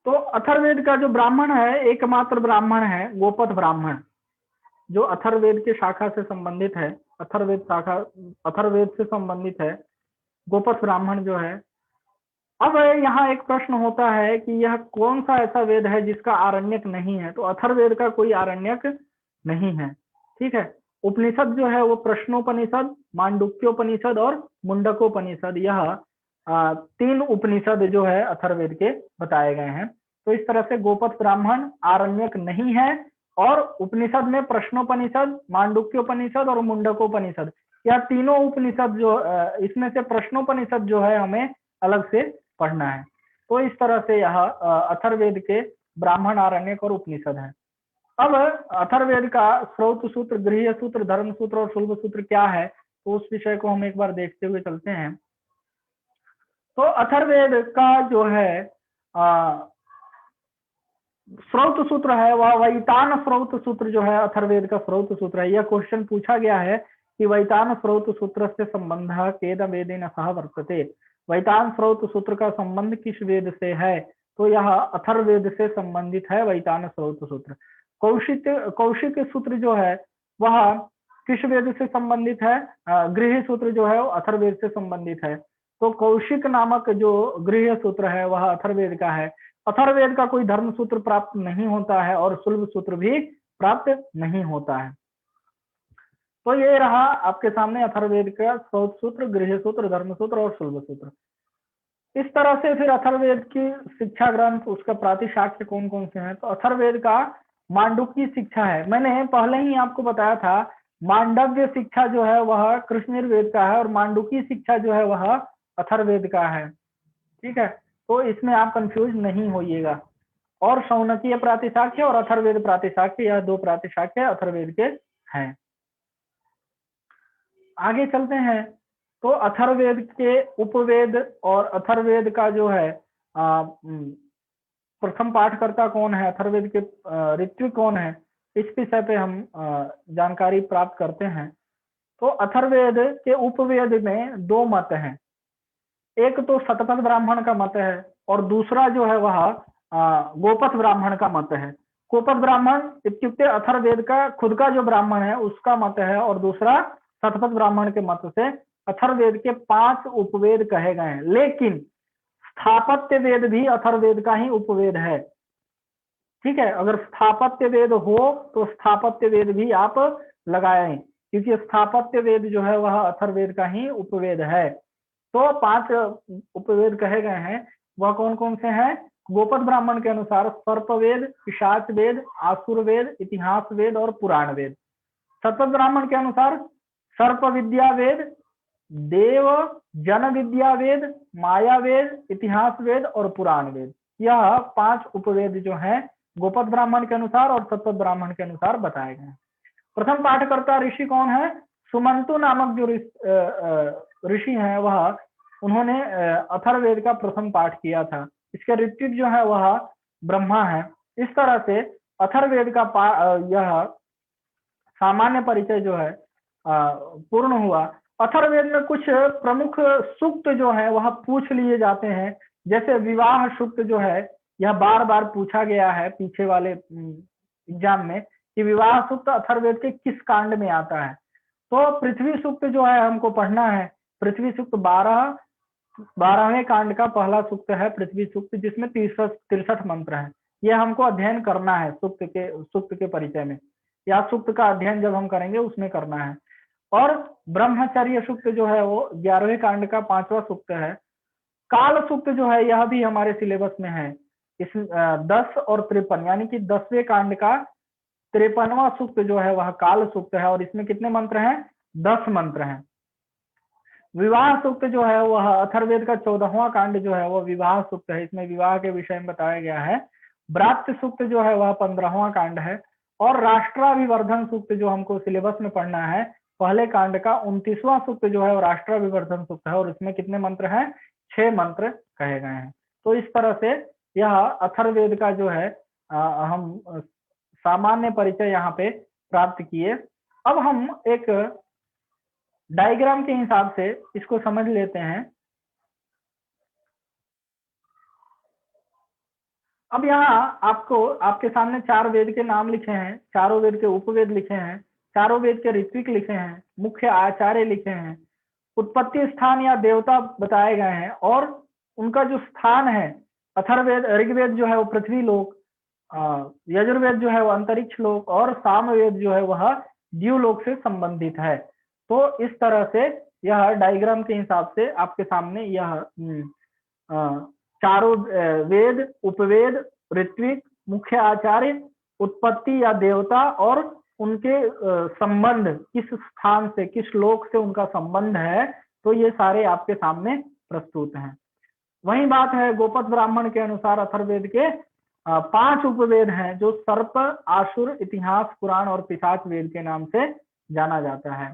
C: तो अथर्ववेद का जो ब्राह्मण है, एकमात्र ब्राह्मण है गोपथ ब्राह्मण, जो अथर्ववेद के शाखा से संबंधित है। अथर्ववेद से संबंधित है गोपथ ब्राह्मण जो है। अब यहाँ एक प्रश्न होता है कि यह कौन सा ऐसा वेद है जिसका आरण्यक नहीं है। तो अथर्ववेद का कोई आरण्यक नहीं है, ठीक है। उपनिषद जो है वो प्रश्नोपनिषद, मांडुक्योपनिषद और मुंडकोपनिषद, यह 3 उपनिषद जो है अथर्ववेद के बताए गए हैं। तो इस तरह से गोपथ ब्राह्मण आरण्यक नहीं है और उपनिषद में प्रश्नोपनिषद, मांडुक्योपनिषद और मुंडकोपनिषद, यह तीनों उपनिषद जो इसमें से प्रश्नोपनिषद जो है हमें अलग से पढ़ना है। तो इस तरह से यह अथर्ववेद के ब्राह्मण, आरण्यक और उपनिषद है। अब अथर्ववेद का श्रौत सूत्र, गृह्य सूत्र, धर्म सूत्र और शुल्ब सूत्र क्या है, तो उस विषय को हम एक बार देखते हुए चलते हैं। तो अथर्ववेद का जो है श्रौत सूत्र है वह वैतान श्रौत सूत्र जो है अथर्ववेद का श्रौत सूत्र है। यह क्वेश्चन पूछा गया है कि वैतान श्रौत सूत्र से संबंध केद वेदेन सह वर्तते। वैतान श्रौत सूत्र का संबंध किस वेद से है, तो यह अथर्ववेद से संबंधित है वैतान श्रौत सूत्र। कौशिक सूत्र जो है वह किस वेद से संबंधित है, गृह्य सूत्र जो है वो अथर्ववेद से संबंधित है। तो कौशिक नामक जो गृह्य सूत्र है वह अथर्ववेद का है। अथर्ववेद का कोई धर्म सूत्र प्राप्त नहीं होता है और शुल्ब सूत्र भी प्राप्त नहीं होता है। तो ये रहा आपके सामने अथर्ववेद का श्रौत सूत्र, गृह्य सूत्र, धर्म सूत्र और शुल्ब सूत्र। इस तरह से फिर अथर्ववेद की शिक्षा ग्रंथ, उसका प्रातिशाख्य कौन कौन से हैं। तो अथर्ववेद का मांडुक्य शिक्षा है। मैंने पहले ही आपको बताया था मांडव्य शिक्षा जो है वह कृष्णयजुर्वेद का है और मांडुक्य शिक्षा जो है वह अथर्ववेद का है, ठीक है। तो इसमें आप कंफ्यूज नहीं होइएगा। और शौनकीय प्रातिशाख्य और अथर्ववेद प्रातिशाख्य, यह 2 प्रातिशाख्य अथर्ववेद के हैं। आगे चलते हैं। तो अथर्ववेद के उपवेद और अथर्ववेद का जो है प्रथम पाठकर्ता कौन है, अथर्ववेद के ऋत्विक कौन है, इस विषय पे हम जानकारी प्राप्त करते हैं। तो अथर्ववेद के उपवेद में 2 मत हैं। एक तो शतपथ ब्राह्मण का मत है और दूसरा जो है वह गोपथ ब्राह्मण का मत है। गोपथ ब्राह्मण इत्युक्ते अथर्ववेद का खुद का जो ब्राह्मण है उसका मत है और दूसरा शतपथ ब्राह्मण के मत से अथर्ववेद के 5 उपवेद कहे गए हैं। लेकिन स्थापत्य वेद भी अथर्ववेद का ही उपवेद है, ठीक है। अगर स्थापत्य वेद हो तो स्थापत्य वेद भी आप लगाएं, क्योंकि स्थापत्य वेद जो है वह अथर्ववेद का ही उपवेद है। तो 5 उपवेद कहे गए हैं, वह कौन कौन से हैं। गोपथ ब्राह्मण के अनुसार सर्पवेद, पिशाच वेद, आसुर वेद, इतिहास वेद और पुराण वेद। शतपथ ब्राह्मण के अनुसार सर्प विद्या वेद, देव जन विद्या वेद, माया वेद, इतिहास वेद और पुराण वेद। यह 5 उपवेद जो हैं गोपथ ब्राह्मण के अनुसार और शतपथ ब्राह्मण के अनुसार बताए गए हैं। प्रथम पाठकर्ता ऋषि कौन है, सुमंतु नामक जो ऋषि हैं वह उन्होंने अथर्ववेद का प्रथम पाठ किया था। इसके ऋत्विक जो है वह ब्रह्मा है। इस तरह से अथर्ववेद का यह सामान्य परिचय जो है पूर्ण हुआ। अथर्ववेद में कुछ प्रमुख सूक्त जो है वह पूछ लिए जाते हैं, जैसे विवाह सूक्त जो है यह बार बार पूछा गया है पीछे वाले एग्जाम में कि विवाह सूक्त अथर्ववेद के किस कांड में आता है। तो पृथ्वी सूक्त जो है हमको पढ़ना है। पृथ्वी सूक्त 12वें कांड का पहला सूक्त है पृथ्वी सूक्त, जिसमें 63 मंत्र हैं। यह हमको अध्ययन करना है सूक्त के परिचय में, या सूक्त का अध्ययन जब हम करेंगे उसमें करना है। और ब्रह्मचर्य सूक्त जो है वो 11वें कांड का 5वां सूक्त है। काल सूक्त जो है यह भी हमारे सिलेबस में है। इस 10 और 53 यानी कि 10वें कांड का 53वां सूक्त जो है वह काल सूक्त है और इसमें कितने मंत्र हैं? 10 मंत्र हैं। विवाह सूक्त जो है वह अथर्ववेद का 14वां कांड जो है वह विवाह सूक्त है, इसमें विवाह के विषय में बताया गया है। ब्रात्य सूक्त जो है वह 15वां कांड है और राष्ट्राभिवर्धन सूक्त जो हमको सिलेबस में पढ़ना है पहले कांड का 29वां सूक्त जो है वो राष्ट्राभिवर्धन सूक्त है और इसमें कितने मंत्र हैं? 6 मंत्र कहे गए हैं। तो इस तरह से यह अथर्ववेद का जो है हम सामान्य परिचय यहाँ पे प्राप्त किए। अब हम एक डायग्राम के हिसाब से इसको समझ लेते हैं। अब यहाँ आपको आपके सामने 4 वेद के नाम लिखे हैं, चारों वेद के उपवेद लिखे हैं, चारों वेद के ऋत्विक लिखे हैं, मुख्य आचार्य लिखे हैं, उत्पत्ति स्थान या देवता बताए गए हैं और उनका जो स्थान है अथर्ववेद ऋग्वेद जो है वो पृथ्वी लोक, यजुर्वेद जो है वो अंतरिक्ष लोक और सामवेद जो है वह द्युलोक से संबंधित है। तो इस तरह से यह डायग्राम के हिसाब से आपके सामने यह चारों वेद, उपवेद, ऋत्विक, मुख्य आचार्य, उत्पत्ति या देवता और उनके संबंध किस स्थान से किस लोक से उनका संबंध है, तो ये सारे आपके सामने प्रस्तुत हैं। वही बात है गोपद ब्राह्मण के अनुसार अथर्ववेद के 5 उपवेद हैं जो सर्प, आसुर, इतिहास, पुराण और पिशाच वेद के नाम से जाना जाता है।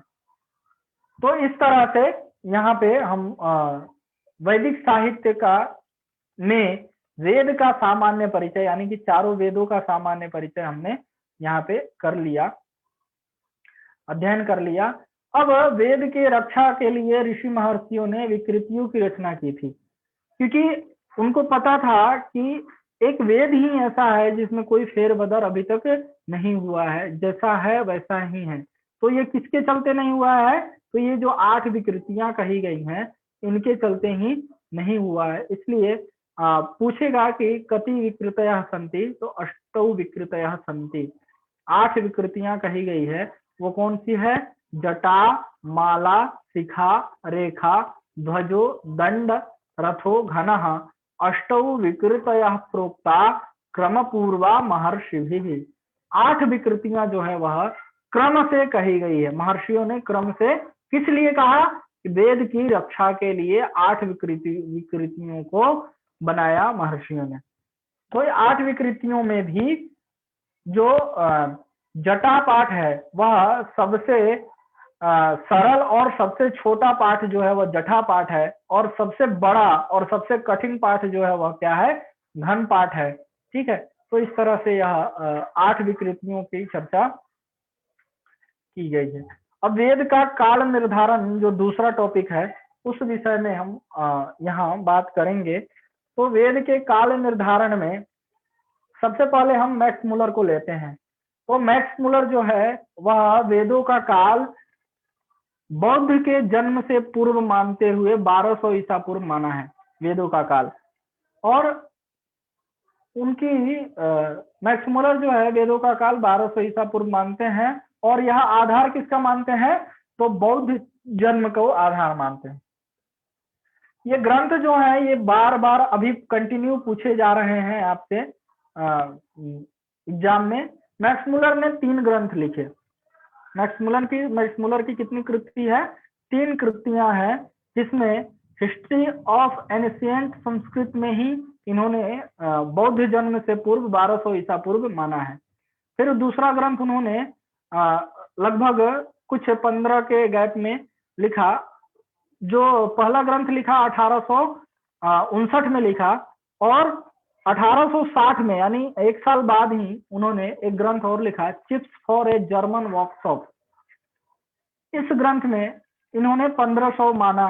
C: तो इस तरह से यहाँ पे हम वैदिक साहित्य का में वेद का सामान्य परिचय यानी कि चारों वेदों का सामान्य परिचय हमने यहाँ पे कर लिया, अध्ययन कर लिया। अब वेद के रक्षा के लिए ऋषि महर्षियों ने विकृतियों की रचना की थी, क्योंकि उनको पता था कि एक वेद ही ऐसा है जिसमें कोई फेरबदल अभी तक नहीं हुआ है, जैसा है वैसा ही है। तो ये किसके चलते नहीं हुआ है? तो ये जो 8 विकृतियां कही गई हैं इनके चलते ही नहीं हुआ है। इसलिए पूछेगा कि कति विकृतयः सन्ति, तो 8 विकृतयः सन्ति। 8 विकृतियां कही गई है, वो कौन सी है? जटा, माला, शिखा, रेखा, ध्वजो, दंड, रथो, घनः, 8 विकृतयः प्रोक्ता क्रमपूर्वा महर्षिभिः। 8 विकृतियां जो है वह क्रम से कही गई है, महर्षियों ने क्रम से। किस लिए कहा? वेद की रक्षा के लिए 8 विकृतियों को बनाया महर्षियों ने। तो 8 विकृतियों में भी जो जटा पाठ है वह सबसे सरल और सबसे छोटा पाठ जो है वह जटा पाठ है और सबसे बड़ा और सबसे कठिन पाठ जो है वह क्या है? घन पाठ है। ठीक है, तो इस तरह से यह 8 विकृतियों की चर्चा की गई है। अब वेद का काल निर्धारण जो दूसरा टॉपिक है उस विषय में हम यहाँ बात करेंगे। तो वेद के काल निर्धारण में सबसे पहले हम मैक्स मुलर को लेते हैं। तो मैक्स मुलर जो है वह वेदों का काल बौद्ध के जन्म से पूर्व मानते हुए 1200 ईसा पूर्व माना है वेदों का काल। और उनकी मैक्स मुलर जो है वेदों का काल 1200 ईसा पूर्व मानते हैं और यह आधार किसका मानते हैं? तो बौद्ध जन्म को आधार मानते हैं। ये ग्रंथ जो है ये बार बार अभी कंटिन्यू पूछे जा रहे हैं आपसे एग्जाम में। मैक्स मुलर ने 3 ग्रंथ लिखे। मैक्स मुलर की कितनी कृति है? 3 कृतियां हैं, जिसमें हिस्ट्री ऑफ एंशिएंट संस्कृत में ही इन्होंने बौद्ध जन्म से पूर्व 1200 ईसा पूर्व माना है। फिर दूसरा ग्रंथ उन्होंने लगभग कुछ 15 के गैप में लिखा। जो पहला ग्रंथ लिखा 1859 में लिखा और 1860 में यानी 1 साल बाद ही उन्होंने एक ग्रंथ और लिखा, chips for a German workshop. इस ग्रंथ में इन्होंने 1500 माना,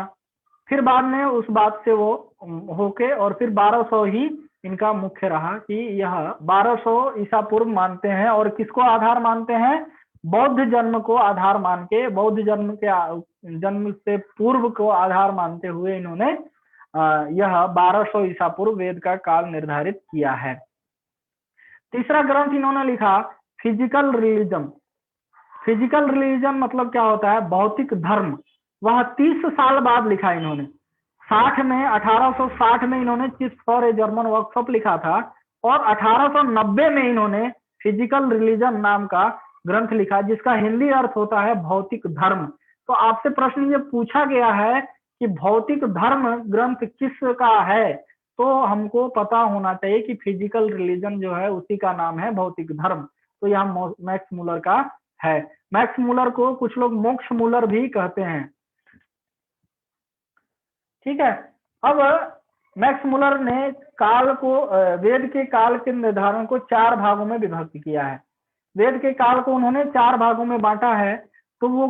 C: फिर बाद में उस बात से वो होके और फिर 1200 ही इनका मुख्य रहा कि यह 1200 ईसा पूर्व मानते हैं। और किसको आधार मानते हैं? बौद्ध जन्म को आधार मान के, बौद्ध जन्म से पूर्व को आधार मानते हुए इन्होंने यह 1200 ईसा पूर्व वेद का काल निर्धारित किया है। तीसरा ग्रंथ इन्होंने लिखा फिजिकल रियलिज्म। फिजिकल रिलीजन मतलब क्या होता है, भौतिक धर्म। वह 30 साल बाद लिखा इन्होंने। 1860 में इन्होंने chips for a German workshop लिखा था, और 1890 में इन्होंने फिजिकल रिलीजन नाम का ग्रंथ लिखा, जिसका हिंदी अर्थ होता है भौतिक धर्म। तो आपसे प्रश्न ये पूछा गया है कि भौतिक धर्म ग्रंथ किसका है, तो हमको पता होना चाहिए कि फिजिकल रिलीजन जो है उसी का नाम है भौतिक धर्म। तो यह मैक्स मूलर का है। मैक्स मूलर को कुछ लोग मोक्ष मूलर भी कहते हैं। ठीक है। अब मैक्स मूलर ने काल को, वेद के काल के निर्धारण को 4 भागों में विभक्त किया है। वेद के काल को उन्होंने 4 भागों में बांटा है। तो वो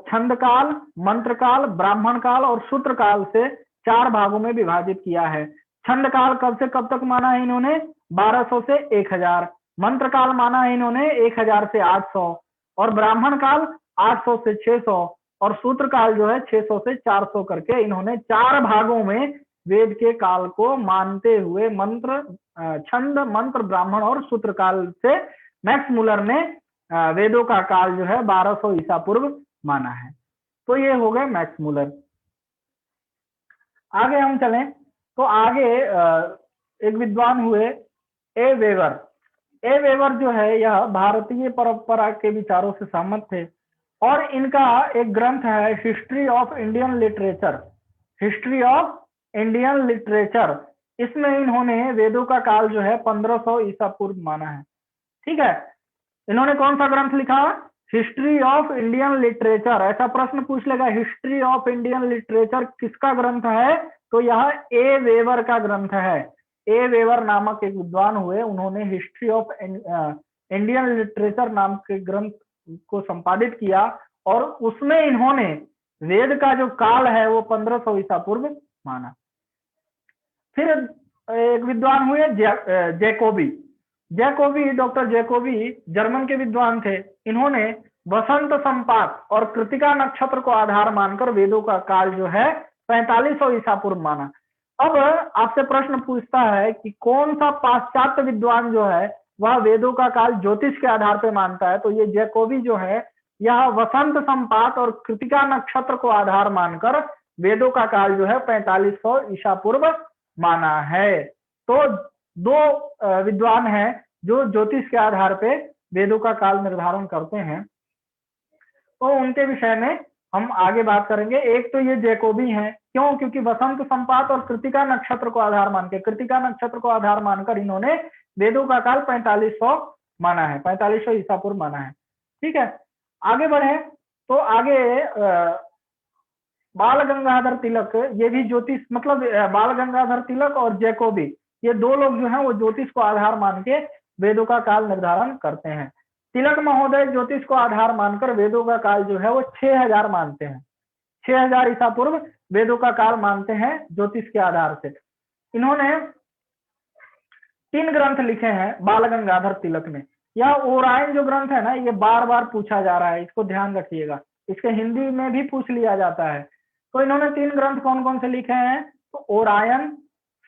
C: छंद काल, मंत्र काल, ब्राह्मण काल और सूत्र काल से 4 भागों में विभाजित किया है। छंद काल कब से कब तक माना है इन्होंने, 1200 से 1000। मंत्र काल माना है इन्होंने 1000 से 800, और ब्राह्मण काल 800 से 600, और सूत्र काल जो है 600 से 400 करके इन्होंने 4 भागों में वेद के काल को मानते हुए मंत्र, छंद, मंत्र, ब्राह्मण और सूत्र काल से मैक्स मूलर ने वेदों का काल जो है 1200 ईसा पूर्व माना है। तो ये हो गए मैक्स मूलर। आगे हम चलें तो आगे एक विद्वान हुए ए वेवर। ए वेवर जो है यह भारतीय परंपरा के विचारों से सहमत थे, और इनका एक ग्रंथ है history of Indian literature. History of Indian literature, इसमें इन्होंने वेदों का काल जो है 1500 ईसा पूर्व माना है। ठीक है। इन्होंने कौन सा ग्रंथ लिखा, हिस्ट्री ऑफ इंडियन लिटरेचर। ऐसा प्रश्न पूछ लेगा, हिस्ट्री ऑफ इंडियन लिटरेचर किसका ग्रंथ है, तो यह ए वेवर का ग्रंथ है। ए वेवर नामक एक विद्वान हुए, उन्होंने हिस्ट्री ऑफ इंडियन लिटरेचर नाम के ग्रंथ को संपादित किया, और उसमें इन्होंने वेद का जो काल है वो 1500 ईसा पूर्व माना। फिर एक विद्वान हुए Jacobi. Jacobi, doctor Jacobi German के विद्वान थे। इन्होंने वसंत संपात और कृतिका नक्षत्र को आधार मानकर वेदों का काल जो है 4500 ईसा पूर्व माना। अब आपसे प्रश्न पूछता है कि कौन सा पाश्चात्य विद्वान जो है वह वेदों का काल ज्योतिष के आधार पर मानता है, तो ये जैकोबी जो है यह वसंत संपात और कृतिका नक्षत्र को आधार मानकर वेदों का काल जो है 4500 ईसा पूर्व माना है। तो 2 विद्वान हैं जो ज्योतिष के आधार पे वेदों का काल निर्धारण करते हैं, तो उनके विषय में हम आगे बात करेंगे। एक तो ये जैकोबी हैं, क्यों, क्योंकि वसंत संपात और कृतिका नक्षत्र को आधार मान के, कृतिका नक्षत्र को आधार मानकर इन्होंने वेदों का काल 4500 माना है, 4500 ईसा पूर्व माना है। ठीक है। आगे बढ़े तो आगे बाल गंगाधर तिलक, ये भी ज्योतिष, मतलब बाल गंगाधर तिलक और जैकोबी, ये 2 लोग जो हैं वो ज्योतिष को आधार मान के वेदों का काल निर्धारण करते हैं। तिलक महोदय ज्योतिष को आधार मानकर वेदों का काल जो है वो 6000 मानते हैं। 6000 ईसा पूर्व वेदों का काल मानते हैं ज्योतिष के आधार से। इन्होंने 3 ग्रंथ लिखे हैं बाल गंगाधर तिलक ने। यह ओरायन जो ग्रंथ है ना, ये बार बार पूछा जा रहा है, इसको ध्यान रखिएगा, इसके हिंदी में भी पूछ लिया जाता है। तो इन्होंने 3 ग्रंथ कौन कौन से लिखे हैं, तो ओरायन,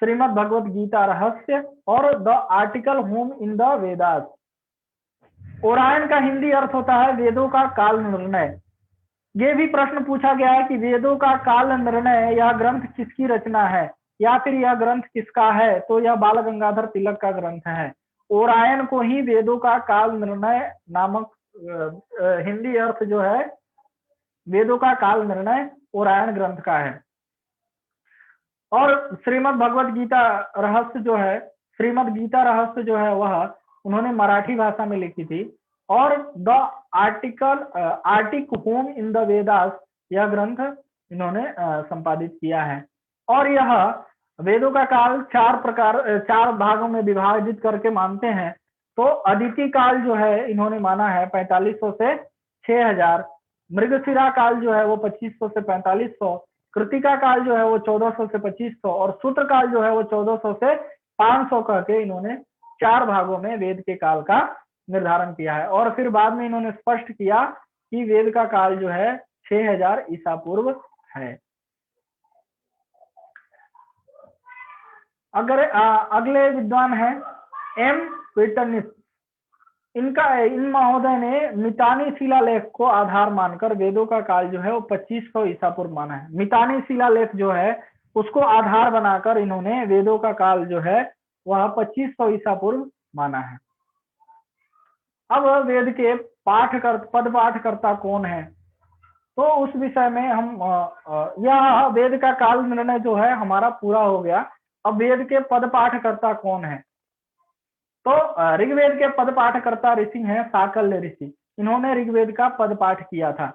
C: श्रीमद् भगवत गीता रहस्य और the article home in the Vedas. Orion का हिंदी अर्थ होता है वेदों का काल निर्णय। ये भी प्रश्न पूछा गया है कि वेदों का काल निर्णय, यह ग्रंथ किसकी रचना है या फिर यह ग्रंथ किसका है, तो यह बाल गंगाधर तिलक का ग्रंथ है। ओरायन को ही वेदों का काल निर्णय नामक हिंदी अर्थ जो है वेदों का काल निर्णय ओरायन ग्रंथ का है। और श्रीमद् भगवत गीता रहस्य जो है, श्रीमद् गीता रहस्य जो है वह उन्होंने मराठी भाषा में लिखी थी। और the Arctic home in the Vedas, यह ग्रंथ इन्होंने संपादित किया है। और यह वेदों का काल 4 भागों में विभाजित करके मानते हैं। तो अदिति काल जो है इन्होंने माना है 4500 से 6000, मृगशिरा काल जो है वो 2500 से 4500, कृतिका काल जो है वो 1400 से 2500, और सूत्र काल जो है वो 1400 से 500 करके इन्होंने 4 भागों में वेद के काल का निर्धारण किया है। और फिर बाद में इन्होंने स्पष्ट किया कि वेद का काल जो है 6000 ईसा पूर्व है। अगर अगले विद्वान है एम विटनिस। इन महोदय ने मितानी शिलालेख को आधार मानकर वेदों का काल जो है वो 2500 ईसा पूर्व माना है। मितानी शिलालेख जो है उसको आधार बनाकर इन्होंने वेदों का काल जो है वह 2500 ईसा पूर्व माना है। अब वेद के पद पाठकर्ता कौन है, तो उस विषय में हम यह वेद का काल निर्णय जो है हमारा पूरा हो गया। अब वेद के पद पाठकर्ता कौन है, तो ऋग्वेद के पद पाठकर्ता ऋषि हैं साकल्य ऋषि। इन्होंने ऋग्वेद का पद पाठ किया था।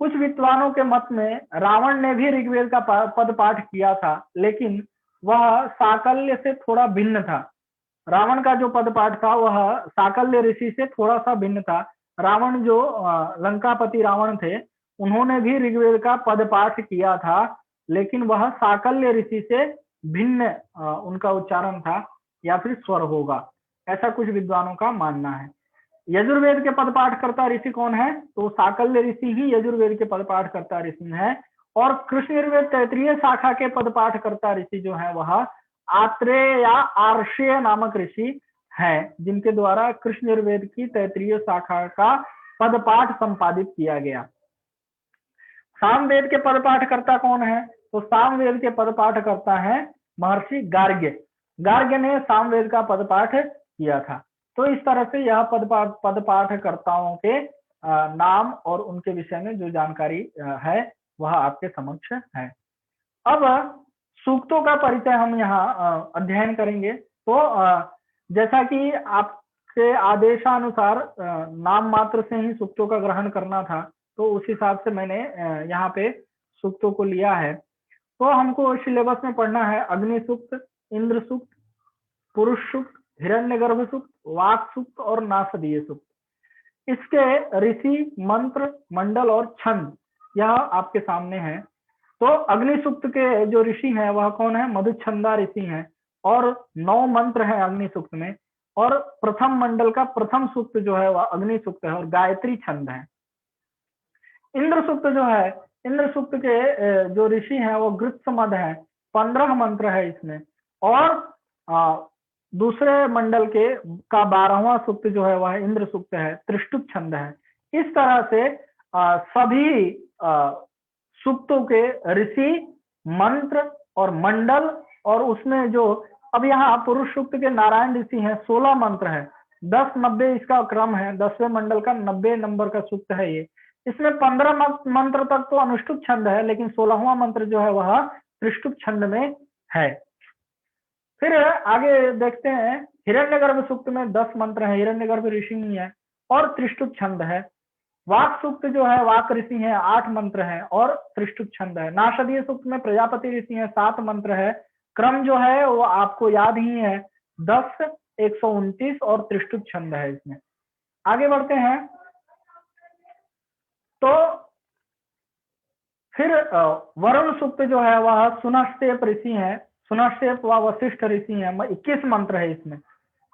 C: कुछ विद्वानों के मत में रावण ने भी ऋग्वेद का पद पाठ किया था, लेकिन वह साकल्य से थोड़ा भिन्न था। रावण का जो पद पाठ था वह साकल्य ऋषि से थोड़ा सा भिन्न था। रावण जो लंकापति रावण थे, उन्होंने भी ऋग्वेद का पद पाठ किया था, लेकिन वह साकल्य ऋषि से भिन्न उनका उच्चारण था या फिर स्वर होगा, ऐसा कुछ विद्वानों का मानना है। यजुर्वेद के पद पाठकर्ता ऋषि कौन है, तो साकल्य ऋषि ही यजुर्वेद के पद पाठकर्ता ऋषि है। और कृष्ण यजुर्वेद तैतरीय शाखा के पद पाठकर्ता ऋषि जो है वह आत्रेय या आर्षेय नामक ऋषि हैं, जिनके द्वारा कृष्ण यजुर्वेद की तैतरीय शाखा का पद पाठ संपादित किया गया। सामवेद के पद पाठकर्ता कौन है, तो सामवेद के पद पाठकर्ता है महर्षि गार्ग्य। गार्ग्य ने सामवेद का पद पाठ किया था। तो इस तरह से यह पद पाठकर्ताओं के नाम और उनके विषय में जो जानकारी है वह आपके समक्ष है। अब सूक्तों का परिचय हम यहाँ अध्ययन करेंगे। तो जैसा कि आपके आदेशानुसार नाम मात्र से ही सूक्तों का ग्रहण करना था, तो उस हिसाब से मैंने यहाँ पे सूक्तों को लिया है। तो हमको सिलेबस में पढ़ना है अग्नि सूक्त, इंद्र सूक्त, पुरुष सूक्त, हिरण्यगर्भ सूक्त, वाक सूक्त और नासदीय सूक्त। इसके ऋषि, मंत्र, मंडल और छंद यह आपके सामने है। तो अग्नि सूक्त के जो ऋषि हैं वह कौन है, मधुछंदा ऋषि हैं और 9 मंत्र हैं अग्नि सूक्त में। और प्रथम मंडल का प्रथम सूक्त जो है वह अग्नि सूक्त है और गायत्री छंद है। इंद्र सूक्त जो है, इंद्र सूक्त के जो ऋषि हैं वो गृत्समद है, 15 मंत्र है इसमें। और दूसरे मंडल के का 12वां सूक्त जो है वह इंद्र सूक्त है, त्रिष्टुप छंद है। इस तरह से सभी सूक्तों के ऋषि, मंत्र और मंडल, और उसमें जो अब यहाँ पुरुष सूक्त के नारायण ऋषि हैं, 16 मंत्र है, 10-90 इसका क्रम है, 10वें मंडल का 90 नंबर का सूक्त है ये। इसमें 15 मंत्र तक तो अनुष्टुप छंद है, लेकिन 16वां मंत्र जो है वह त्रिष्टुप छंद में है। फिर आगे देखते हैं, हिरण्यगर्भ सूक्त में 10 मंत्र है, हिरण्यगर्भ ऋषि ही है और त्रिष्टुप छंद है। वाक सूक्त जो है वाक ऋषि है, 8 मंत्र है और त्रिष्टुप छंद है। नासदीय सूक्त में प्रजापति ऋषि है, 7 मंत्र है। क्रम जो है वो आपको याद ही है, 10, 129 और त्रिष्टुप छंद है इसमें। आगे बढ़ते हैं तो फिर वरुण सूक्त जो है वह सुनश्चेप ऋषि है, सुनश्चेप व वशिष्ठ ऋषि है, 21 मंत्र है इसमें।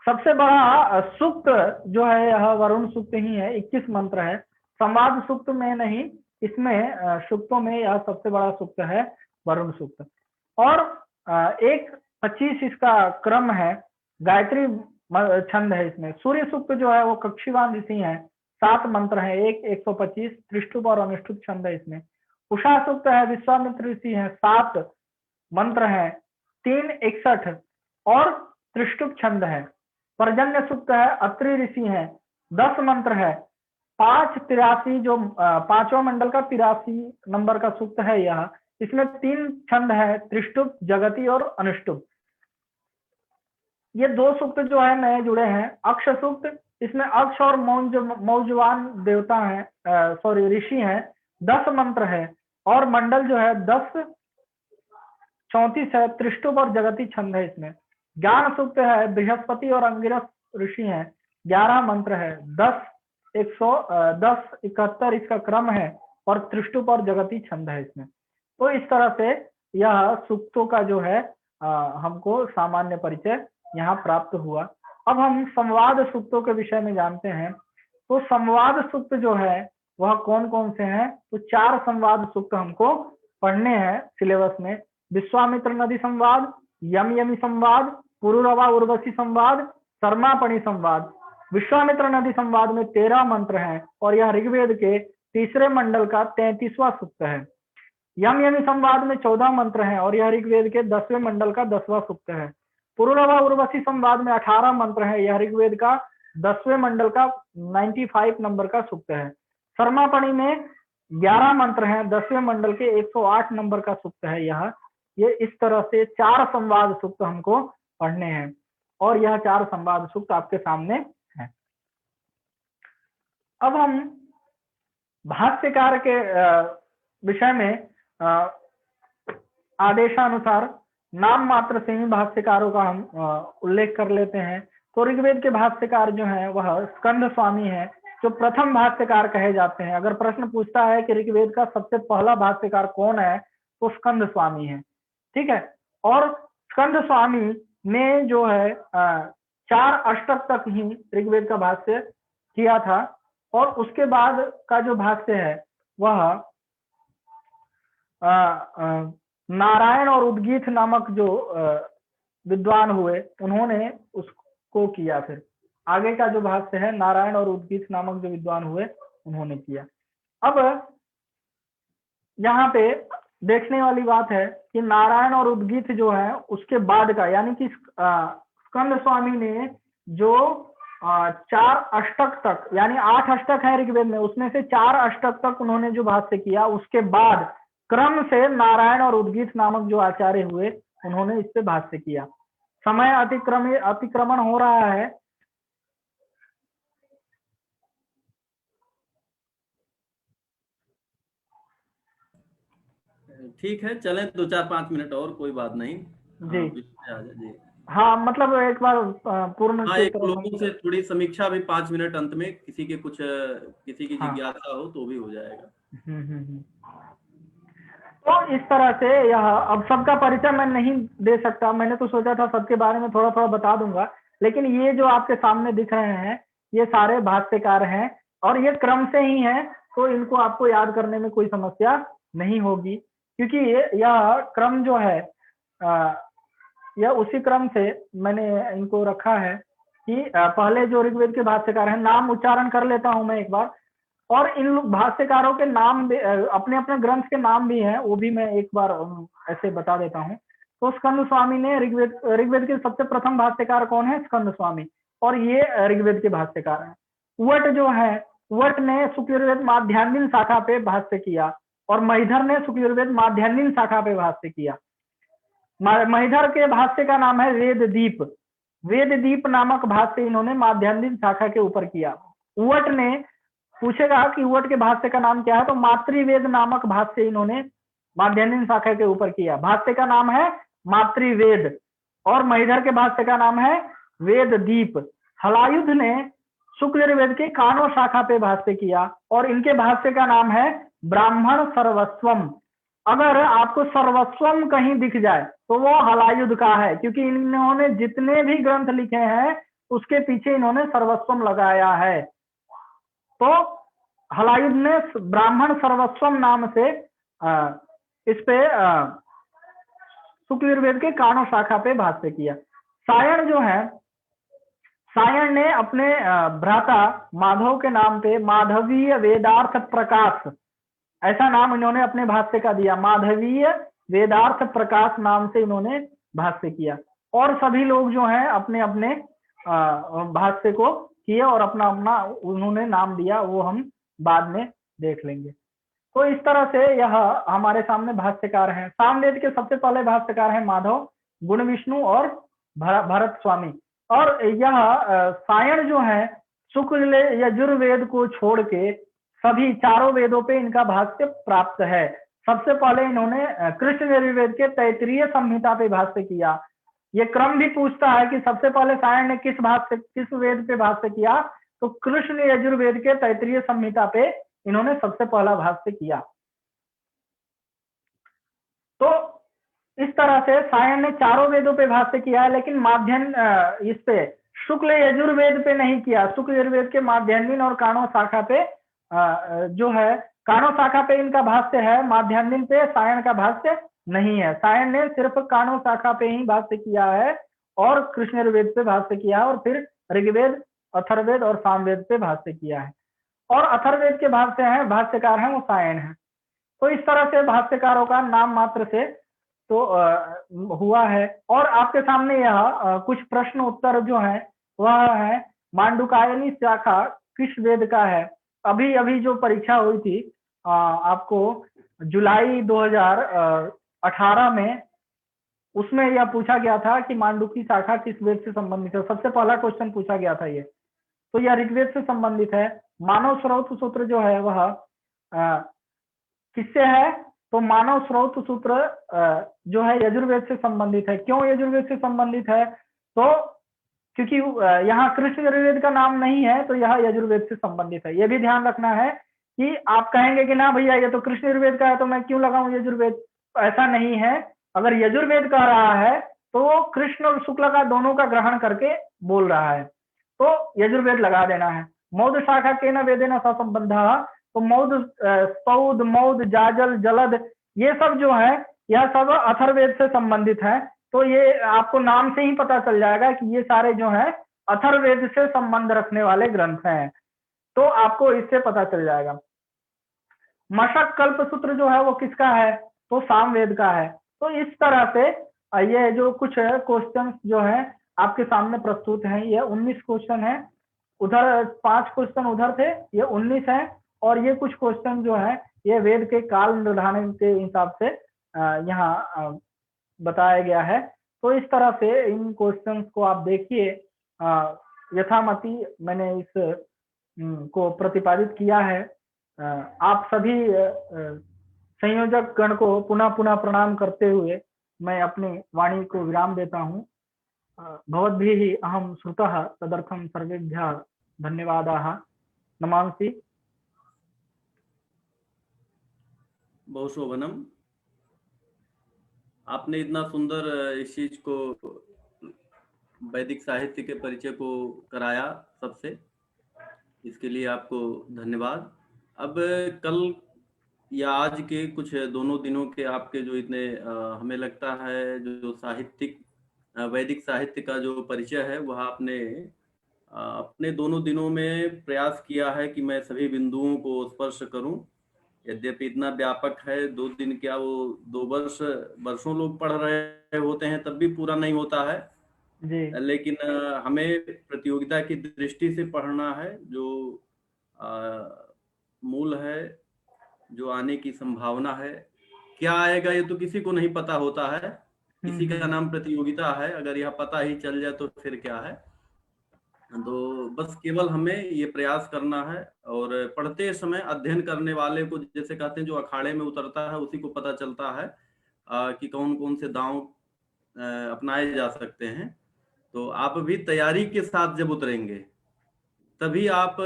C: सबसे बड़ा सूक्त जो है यह वरुण सूक्त ही है, 21 मंत्र है। संवाद सूक्त में नहीं, इसमें सूक्तों में यह सबसे बड़ा सूक्त है वरुण सूक्त। और 1-25 इसका क्रम है, गायत्री छंद है इसमें। सूर्य सूक्त जो है वो कक्षीवान ऋषि है, 7 मंत्र है, 1-125, त्रिष्टुप और अनुष्टुप छंद है इसमें। उषा सूक्त है, विश्वामित्र ऋषि है, 7 मंत्र है, 3-61 और त्रिष्टुप छंद है। पर्जन्य सूक्त है, अत्रि ऋषि है, 10 मंत्र है, 5-83 जो 5वां मंडल का 83 नंबर का सूक्त है यह। इसमें 3 छंद है, त्रिष्टुप, जगती और अनुष्टुप। ये 2 सूक्त जो है नए जुड़े हैं। अक्ष सूक्त, इसमें अक्ष और मौजवान देवता है, सॉरी ऋषि हैं, 10 मंत्र है और मंडल जो है 10-34 है, त्रिष्टुप और जगती छंद है इसमें। ज्ञान सूक्त है, बृहस्पति और अंगिरस ऋषि हैं, 11 मंत्र है, 10-71 इसका क्रम है और त्रिष्टुप और जगती छंद है इसमें। तो इस तरह से यह सूक्तों का जो है हमको सामान्य परिचय यहाँ प्राप्त हुआ। अब हम संवाद सूक्तों के विषय में जानते हैं। तो संवाद सूक्त जो है वह कौन कौन से हैं, तो 4 संवाद सूक्त हमको पढ़ने हैं सिलेबस में। विश्वामित्र नदी संवाद, यम यमी संवाद, पुरुरवा उर्वशी संवाद, शर्मापणि संवाद। विश्वामित्र नदी संवाद में 13 मंत्र हैं और यह ऋग्वेद के तीसरे मंडल का 33वां सूक्त है। यम यमी संवाद में 14 मंत्र हैं और यह ऋग्वेद के 10वें मंडल का 10वां सूक्त है। पुरुरवा उर्वशी संवाद में 18 मंत्र हैं, यह ऋग्वेद का 10वें मंडल का 95 नंबर का सूक्त है। शर्मापणी में 11 मंत्र हैं, 10वें मंडल के 108 नंबर का सूक्त है। ये इस तरह से 4 संवाद सूक्त हमको पढ़ने हैं और यह 4 संवाद सूक्त आपके सामने है। अब हम भाष्यकार के विषय में आदेशानुसार नाम मात्र से ही भाष्यकारों का हम उल्लेख कर लेते हैं। तो ऋग्वेद के भाष्यकार जो हैं वह स्कंद स्वामी है, जो प्रथम भाष्यकार कहे जाते हैं। अगर प्रश्न पूछता है कि ऋग्वेद का सबसे पहला भाष्यकार कौन है, तो स्कंद स्वामी है। ठीक है। और स्कंद स्वामी ने जो है 4 अष्टक तक ही ऋग्वेद का भाष्य किया था और उसके बाद का जो भाष्य है वह नारायण और उद्गीत नामक जो विद्वान हुए उन्होंने उसको किया। फिर आगे का जो भाष्य है नारायण और उद्गीत नामक जो विद्वान हुए उन्होंने किया। अब यहाँ पे देखने वाली बात है कि नारायण और उद्गीत जो है उसके बाद का, यानी कि स्कंद स्वामी ने जो 4 अष्टक तक, यानी 8 अष्टक है ऋग्वेद में, उसमें से 4 अष्टक तक उन्होंने जो भाष्य किया, उसके बाद क्रम से नारायण और उद्गीत नामक जो आचार्य हुए उन्होंने इस पे भाष्य किया। समय अतिक्रमण हो रहा है।
A: ठीक है, चलें 2-4-5 मिनट और, कोई बात नहीं
C: जी।
A: जी
C: हाँ, मतलब एक बार पूर्ण
A: एक लोगों से थोड़ी समीक्षा भी 5 मिनट अंत में, किसी की जिज्ञासा हो तो भी हो जाएगा।
C: तो इस तरह से यह, अब सबका परिचय मैं नहीं दे सकता, मैंने तो सोचा था सबके बारे में थोड़ा थोड़ा बता दूंगा, लेकिन ये जो आपके सामने दिख रहे हैं ये सारे भाष्यकार हैं और ये क्रम से ही हैं, तो इनको आपको याद करने में कोई समस्या नहीं होगी, क्योंकि यह क्रम जो है यह उसी क्रम से मैंने इनको रखा है कि पहले जो ऋग्वेद के भाष्यकार हैं, नाम उच्चारण कर लेता हूं मैं एक बार, और इन भाष्यकारों के नाम अपने अपने ग्रंथ के नाम भी हैं, वो भी मैं एक बार ऐसे बता देता हूं। तो स्कंद स्वामी ने ऋग्वेद के सबसे प्रथम भाष्यकार कौन है? स्कंद स्वामी, और ये ऋग्वेद के भाष्यकार हैं। वट जो है, वट ने शुक्लयजुर्वेद माध्यान्हिन शाखा पे भाष्य किया और महिधर ने शुक्लयजुर्वेद माध्यान्हिन शाखा पे भाष्य किया। महिधर के भाष्य का नाम है वेददीप। वेददीप नामक भाष्य इन्होंने माध्यान्हिन शाखा के ऊपर किया। वट ने पूछेगा कि वट के भाष्य का नाम क्या है, तो मातृवेद नामक भाष्य इन्होंने माध्यान्हिन शाखा के ऊपर किया। भाष्य का नाम है मातृवेद और महिधर के भाष्य का नाम है वेददीप। हलायुध ने शुक्लयजुर्वेद के कानो शाखा पे भाष्य किया और इनके भाष्य का नाम है ब्राह्मण सर्वस्वम। अगर आपको सर्वस्वम कहीं दिख जाए तो वो हलायुध का है, क्योंकि इन्होंने जितने भी ग्रंथ लिखे हैं उसके पीछे इन्होंने सर्वस्वम लगाया है। तो हलायुध ने ब्राह्मण सर्वस्वम नाम से इस पे शुक्लयजुर्वेद के कानो शाखा पे भाष्य किया। सायण जो है, सायण ने अपने भ्राता माधव के नाम पे माधवीय वेदार्थ प्रकाश, ऐसा नाम इन्होंने अपने भाष्य का दिया। माधवीय वेदार्थ प्रकाश नाम से इन्होंने भाष्य किया और सभी लोग जो हैं अपने अपने भाष्य को किए और अपना अपना उन्होंने नाम दिया, वो हम बाद में देख लेंगे। तो इस तरह से यह हमारे सामने भाष्यकार हैं। सामवेद के सबसे पहले भाष्यकार हैं माधव, गुण विष्णु और भरत स्वामी। और यह सायण जो है शुक्ल यजुर्वेद को छोड़ के सभी चारों वेदों पे इनका भाष्य प्राप्त है। सबसे पहले इन्होंने कृष्ण यजुर्वेद के तैत्तिरीय संहिता पे भाष्य किया। ये क्रम भी पूछता है कि सबसे पहले सायण ने किस वेद पे भाष्य किया, तो कृष्ण यजुर्वेद के तैत्तिरीय संहिता पे इन्होंने सबसे पहला भाष्य किया। तो इस तरह से सायण ने चारों वेदों पे भाष्य किया है, लेकिन माध्यान्ह इस पे शुक्ल यजुर्वेद पे नहीं किया। शुक्ल यजुर्वेद के माध्यान्हिन और काणो शाखा पे जो है, काणो शाखा पे इनका भाष्य है, माध्यान्हिन पे सायण का भाष्य नहीं है। सायण ने सिर्फ काणो शाखा पे ही भाष्य किया है और कृष्ण यजुर्वेद पे भाष्य किया है और फिर ऋग्वेद अथर्ववेद और सामवेद पे भाष्य किया है, और अथर्ववेद के भाष्य हैं, भाष्यकार हैं वो सायन है। तो इस तरह से भाष्यकारों का नाम मात्र से तो हुआ है। और आपके सामने यह कुछ प्रश्न उत्तर जो है वह है मांडुकायनी शाखा किस वेद का है। अभी अभी जो परीक्षा हुई थी आपको जुलाई 2018 में, उसमें यह पूछा गया था कि मांडुकी शाखा किस वेद से संबंधित है। सबसे पहला क्वेश्चन पूछा गया था ये, तो यह ऋग्वेद से संबंधित है। मानव स्रोत सूत्र जो है वह किससे है, तो मानव स्रोत सूत्र जो है यजुर्वेद से संबंधित है। क्यों यजुर्वेद से संबंधित है, तो क्योंकि यहाँ कृष्ण यजुर्वेद का नाम नहीं है, तो यह यजुर्वेद से संबंधित है। यह भी ध्यान रखना है कि आप कहेंगे कि ना भैया ये तो कृष्ण यजुर्वेद का है तो मैं क्यों लगाऊं यजुर्वेद, ऐसा नहीं है। अगर यजुर्वेद कह रहा है तो वो कृष्ण और शुक्ल का दोनों का ग्रहण करके बोल रहा है, तो यजुर्वेद लगा देना है। मौद शाखा के न वेदेन सा संबंध, तो मौद पौद मौद जाजल जलद ये सब जो है यह सब अथर्ववेद से संबंधित है। तो ये आपको नाम से ही पता चल जाएगा कि ये सारे जो है अथर्ववेद से संबंध रखने वाले ग्रंथ हैं, तो आपको इससे पता चल जाएगा। मशक कल्प सूत्र जो है वो किसका है, तो सामवेद का है। तो इस तरह से ये जो कुछ क्वेश्चन जो है आपके सामने प्रस्तुत हैं, ये 19 क्वेश्चन है, उधर 5 क्वेश्चन उधर थे, ये 19 है। और ये कुछ क्वेश्चन जो है ये वेद के काल निर्धारण के हिसाब से यहाँ बताया गया है। तो इस तरह से इन क्वेश्चंस को आप देखिए, यथामति मैंने इस को प्रतिपादित किया है। आप सभी संयोजक गण को पुनः पुनः प्रणाम करते हुए मैं अपनी वाणी को विराम देता हूँ। भवद्भिः अहं श्रुतः तदर्थं सर्वेभ्यः धन्यवादाः। नमांसि।
A: बहुशोभनम। आपने इतना सुंदर इस चीज को, वैदिक साहित्य के परिचय को कराया सबसे, इसके लिए आपको धन्यवाद। अब कल या आज के कुछ दोनों दिनों के आपके जो इतने हमें लगता है जो साहित्यिक वैदिक साहित्य का जो परिचय है वह आपने अपने दोनों दिनों में प्रयास किया है कि मैं सभी बिंदुओं को स्पर्श करूं। यद्यपि इतना व्यापक है, 2 दिन क्या वो 2 वर्षों लोग पढ़ रहे होते हैं तब भी पूरा नहीं होता है
C: जी।
A: लेकिन हमें प्रतियोगिता की दृष्टि से पढ़ना है। जो मूल है, जो आने की संभावना है, क्या आएगा ये तो किसी को नहीं पता होता है। इसी का नाम प्रतियोगिता है। अगर यह पता ही चल जाए तो फिर क्या है। तो बस केवल हमें ये प्रयास करना है, और पढ़ते समय अध्ययन करने वाले को जैसे कहते हैं जो अखाड़े में उतरता है उसी को पता चलता है कि कौन कौन से दांव अपनाए जा सकते हैं। तो आप भी तैयारी के साथ जब उतरेंगे तभी आप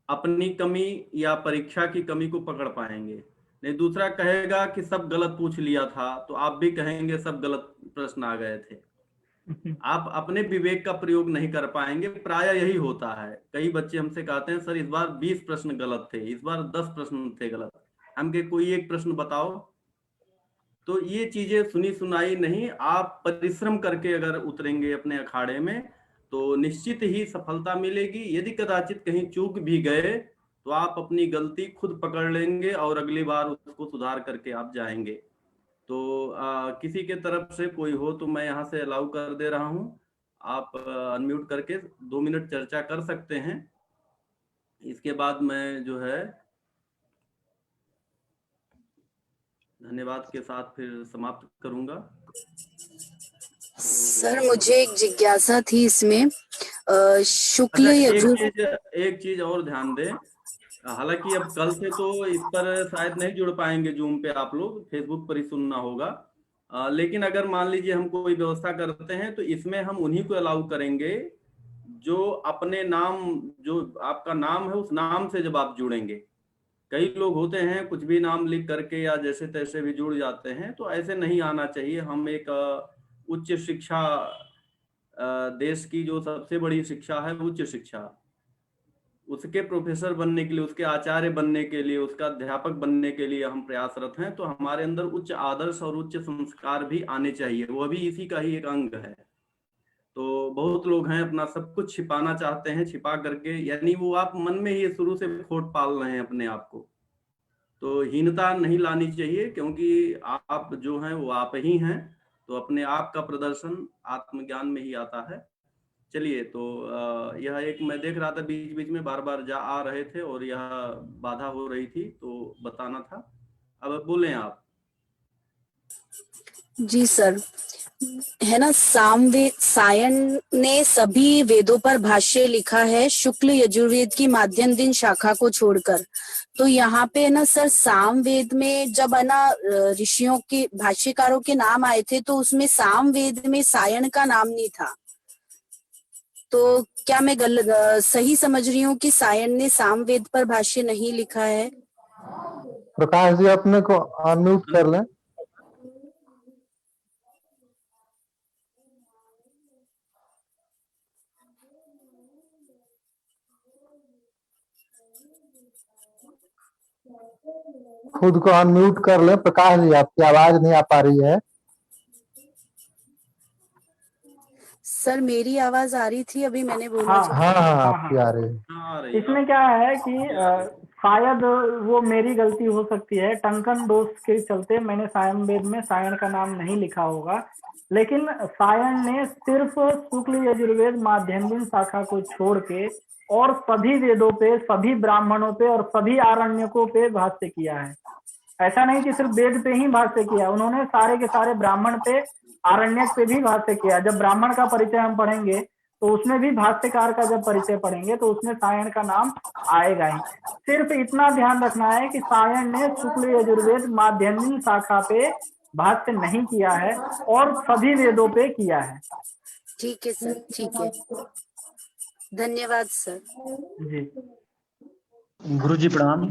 A: अपनी कमी या परीक्षा की कमी को पकड़ पाएंगे। नहीं दूसरा कहेगा कि सब गलत पूछ लिया था, तो आप भी कहेंगे सब गलत प्रश्न आ गए थे। आप अपने विवेक का प्रयोग नहीं कर पाएंगे। प्राय यही होता है। कई बच्चे हमसे कहते हैं सर इस बार 20 प्रश्न गलत थे, इस बार 10 प्रश्न थे गलत, हम के कोई एक प्रश्न बताओ। तो ये चीजें सुनी सुनाई नहीं, आप परिश्रम करके अगर उतरेंगे अपने अखाड़े में तो निश्चित ही सफलता मिलेगी। यदि कदाचित कहीं चूक भी गए तो आप अपनी गलती खुद पकड़ लेंगे और अगली बार उसको सुधार करके आप जाएंगे। तो किसी के तरफ से कोई हो तो मैं यहाँ से अलाउ कर दे रहा हूँ। आप अनम्यूट करके 2 मिनट चर्चा कर सकते हैं। इसके बाद मैं जो है धन्यवाद के साथ फिर समाप्त करूंगा।
D: सर मुझे एक जिज्ञासा थी इसमें, शुक्ल
A: एक चीज और ध्यान दें। हालांकि अब कल से तो इस पर शायद नहीं जुड़ पाएंगे जूम पे, आप लोग फेसबुक पर ही सुनना होगा। लेकिन अगर मान लीजिए हम कोई व्यवस्था करते हैं तो इसमें हम उन्हीं को अलाउ करेंगे जो अपने नाम, जो आपका नाम है उस नाम से जब आप जुड़ेंगे। कई लोग होते हैं कुछ भी नाम लिख करके या जैसे तैसे भी जुड़ जाते हैं, तो ऐसे नहीं आना चाहिए। हम एक उच्च शिक्षा, देश की जो सबसे बड़ी शिक्षा है उच्च शिक्षा, उसके प्रोफेसर बनने के लिए, उसके आचार्य बनने के लिए, उसका अध्यापक बनने के लिए हम प्रयासरत हैं। तो हमारे अंदर उच्च आदर्श और उच्च संस्कार भी आने चाहिए, वह भी इसी का ही एक अंग है। तो बहुत लोग हैं अपना सब कुछ छिपाना चाहते हैं, छिपा करके, यानी वो आप मन में ही शुरू से खोट पाल रहे हैं अपने आप को। तो हीनता नहीं लानी चाहिए, क्योंकि आप जो हैं वो आप ही हैं। तो अपने आप का प्रदर्शन आत्मज्ञान में ही आता है। चलिए, तो यह एक मैं देख रहा था बीच बीच में बार बार जा आ रहे थे और यह बाधा हो रही थी, तो बताना था। अब बोलें आप।
D: जी सर, है ना, सामवेद सायन ने सभी वेदों पर भाष्य लिखा है, शुक्ल यजुर्वेद की माध्यम दिन शाखा को छोड़कर। तो यहाँ पे है ना सर, सामवेद में जब है ना ऋषियों के भाष्यकारों के नाम आए थे, तो उसमें सामवेद में सायन का नाम नहीं था। तो क्या मैं सही समझ रही हूँ कि सायन ने सामवेद पर भाष्य नहीं लिखा है?
B: प्रकाश जी अपने को अनम्यूट कर लें। खुद को अनम्यूट कर लें। प्रकाश जी आपकी आवाज नहीं आ पा रही है।
D: सर मेरी आवाज आ रही थी, अभी मैंने बोला
C: हाँ
D: जो।
B: हाँ हाँ
C: हाँ
B: आपकी
C: हाँ।
B: आ रही है।
A: हाँ, आ रही है।
C: इसमें क्या है कि शायद वो मेरी गलती हो सकती है, टंकन दोष के चलते मैंने सायन वेद में सायन का नाम नहीं लिखा होगा। लेकिन सायन ने सिर्फ शुक्ल यजुर्वेद माध्यम शाखा को छोड़ के और सभी वेदों पे, सभी ब्राह्मणों पे और सभी आरण्यकों पे भाष्य किया है। ऐसा नहीं कि सिर्फ वेद पे ही भाष्य किया, उन्होंने सारे के सारे ब्राह्मण पे, आरण्यक पे भी भाष्य किया। जब ब्राह्मण का परिचय हम पढ़ेंगे तो उसमें भी भाष्यकार का जब परिचय पढ़ेंगे तो उसमें सायन का नाम आएगा ही। सिर्फ इतना ध्यान रखना है कि सायन ने शुक्ल यजुर्वेद माध्यमिक शाखा पे भाष्य नहीं किया है और सभी वेदों पे किया है।
D: ठीक है सर, ठीक है, धन्यवाद सर।
C: जी
E: गुरुजी प्रणाम।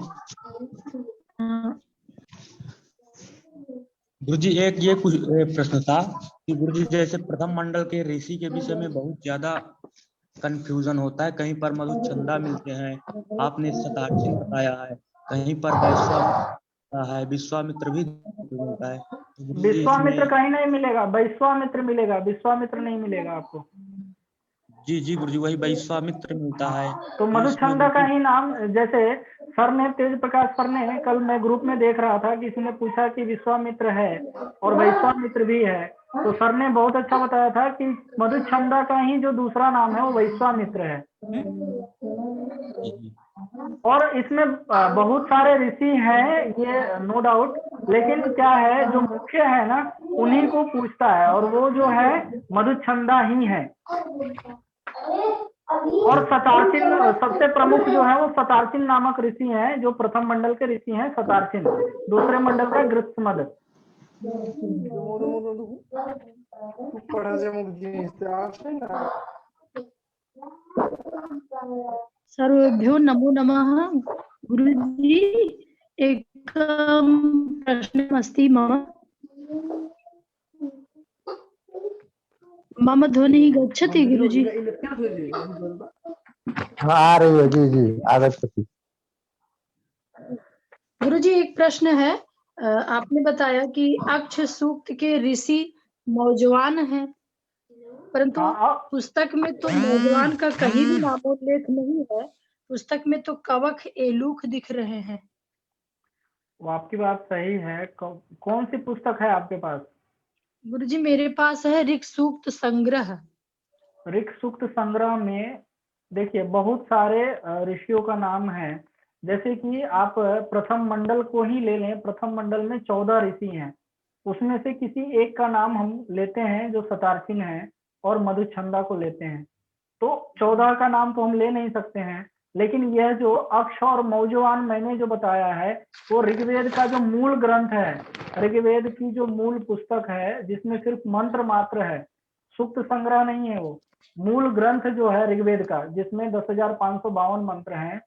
E: गुरुजी एक ये कुछ प्रश्न था कि गुरुजी जैसे प्रथम मंडल के ऋषि के विषय में बहुत ज्यादा कंफ्यूजन होता है। कहीं पर मधुचंदा मिलते हैं, आपने शताक्षी बताया है, कहीं पर वैश्वामित्र है, विश्वामित्र भी मिलता है। तो गुरुजी
C: विश्वामित्र
E: इसमें
C: कहीं नहीं मिलेगा, वैश्वामित्र मिलेगा, विश्वामित्र नहीं मिलेगा आपको।
E: जी जी गुरुजी वही वैश्वामित्र मिलता है।
C: तो
E: तो इसमें
C: मधुचंदा का ही नाम, जैसे सर ने, तेज प्रकाश सर ने, कल मैं ग्रुप में देख रहा था, किसी ने पूछा कि विश्वामित्र है और वैश्वामित्र भी है, तो सर ने बहुत अच्छा बताया था कि मधुचंदा का ही जो दूसरा नाम है वो वैश्वामित्र है। और इसमें बहुत सारे ऋषि हैं, ये नो डाउट, लेकिन क्या है, जो मुख्य है ना उन्हीं को पूछता है, और वो जो है मधुचंदा ही है। और सतार्चिन सबसे प्रमुख जो है वो सतार्चिन नामक ऋषि हैं, जो प्रथम मंडल के ऋषि हैं सतार्चिन, दूसरे मंडल का गृत्समद।
F: सर्वेभ्यो नमो नमः। गुरुजी एकं प्रश्नमस्ति मम। मम ध्वनिः गच्छति गुरुजी?
B: हाँ आ रही है। जी जी आगच्छति।
F: गुरुजी एक प्रश्न है, आपने बताया कि अक्ष सूक्त के ऋषि नौजवान हैं, परंतु पुस्तक में तो नौजवान का कहीं भी नामोल्लेख नहीं है। पुस्तक में तो कवक एलूख दिख रहे हैं।
C: वो आपकी बात सही है। कौन सी पुस्तक है आपके पास?
F: गुरुजी मेरे पास है ऋक् सूक्त संग्रह।
C: ऋक् सूक्त संग्रह में देखिए बहुत सारे ऋषियों का नाम है। जैसे कि आप प्रथम मंडल को ही ले लें, प्रथम मंडल में 14 ऋषि हैं, उसमें से किसी एक का नाम हम लेते हैं जो सतार्चिन है, और मधुचंदा को लेते हैं। तो 14 का नाम तो हम ले नहीं सकते हैं, लेकिन यह जो अक्ष और मौजवान मैंने जो बताया है वो ऋग्वेद का जो मूल ग्रंथ है, ऋग्वेद की जो मूल पुस्तक है जिसमें सिर्फ मंत्र मात्र है, सूक्त संग्रह नहीं है, वो मूल ग्रंथ जो है ऋग्वेद का, जिसमें 10,552 मंत्र हैं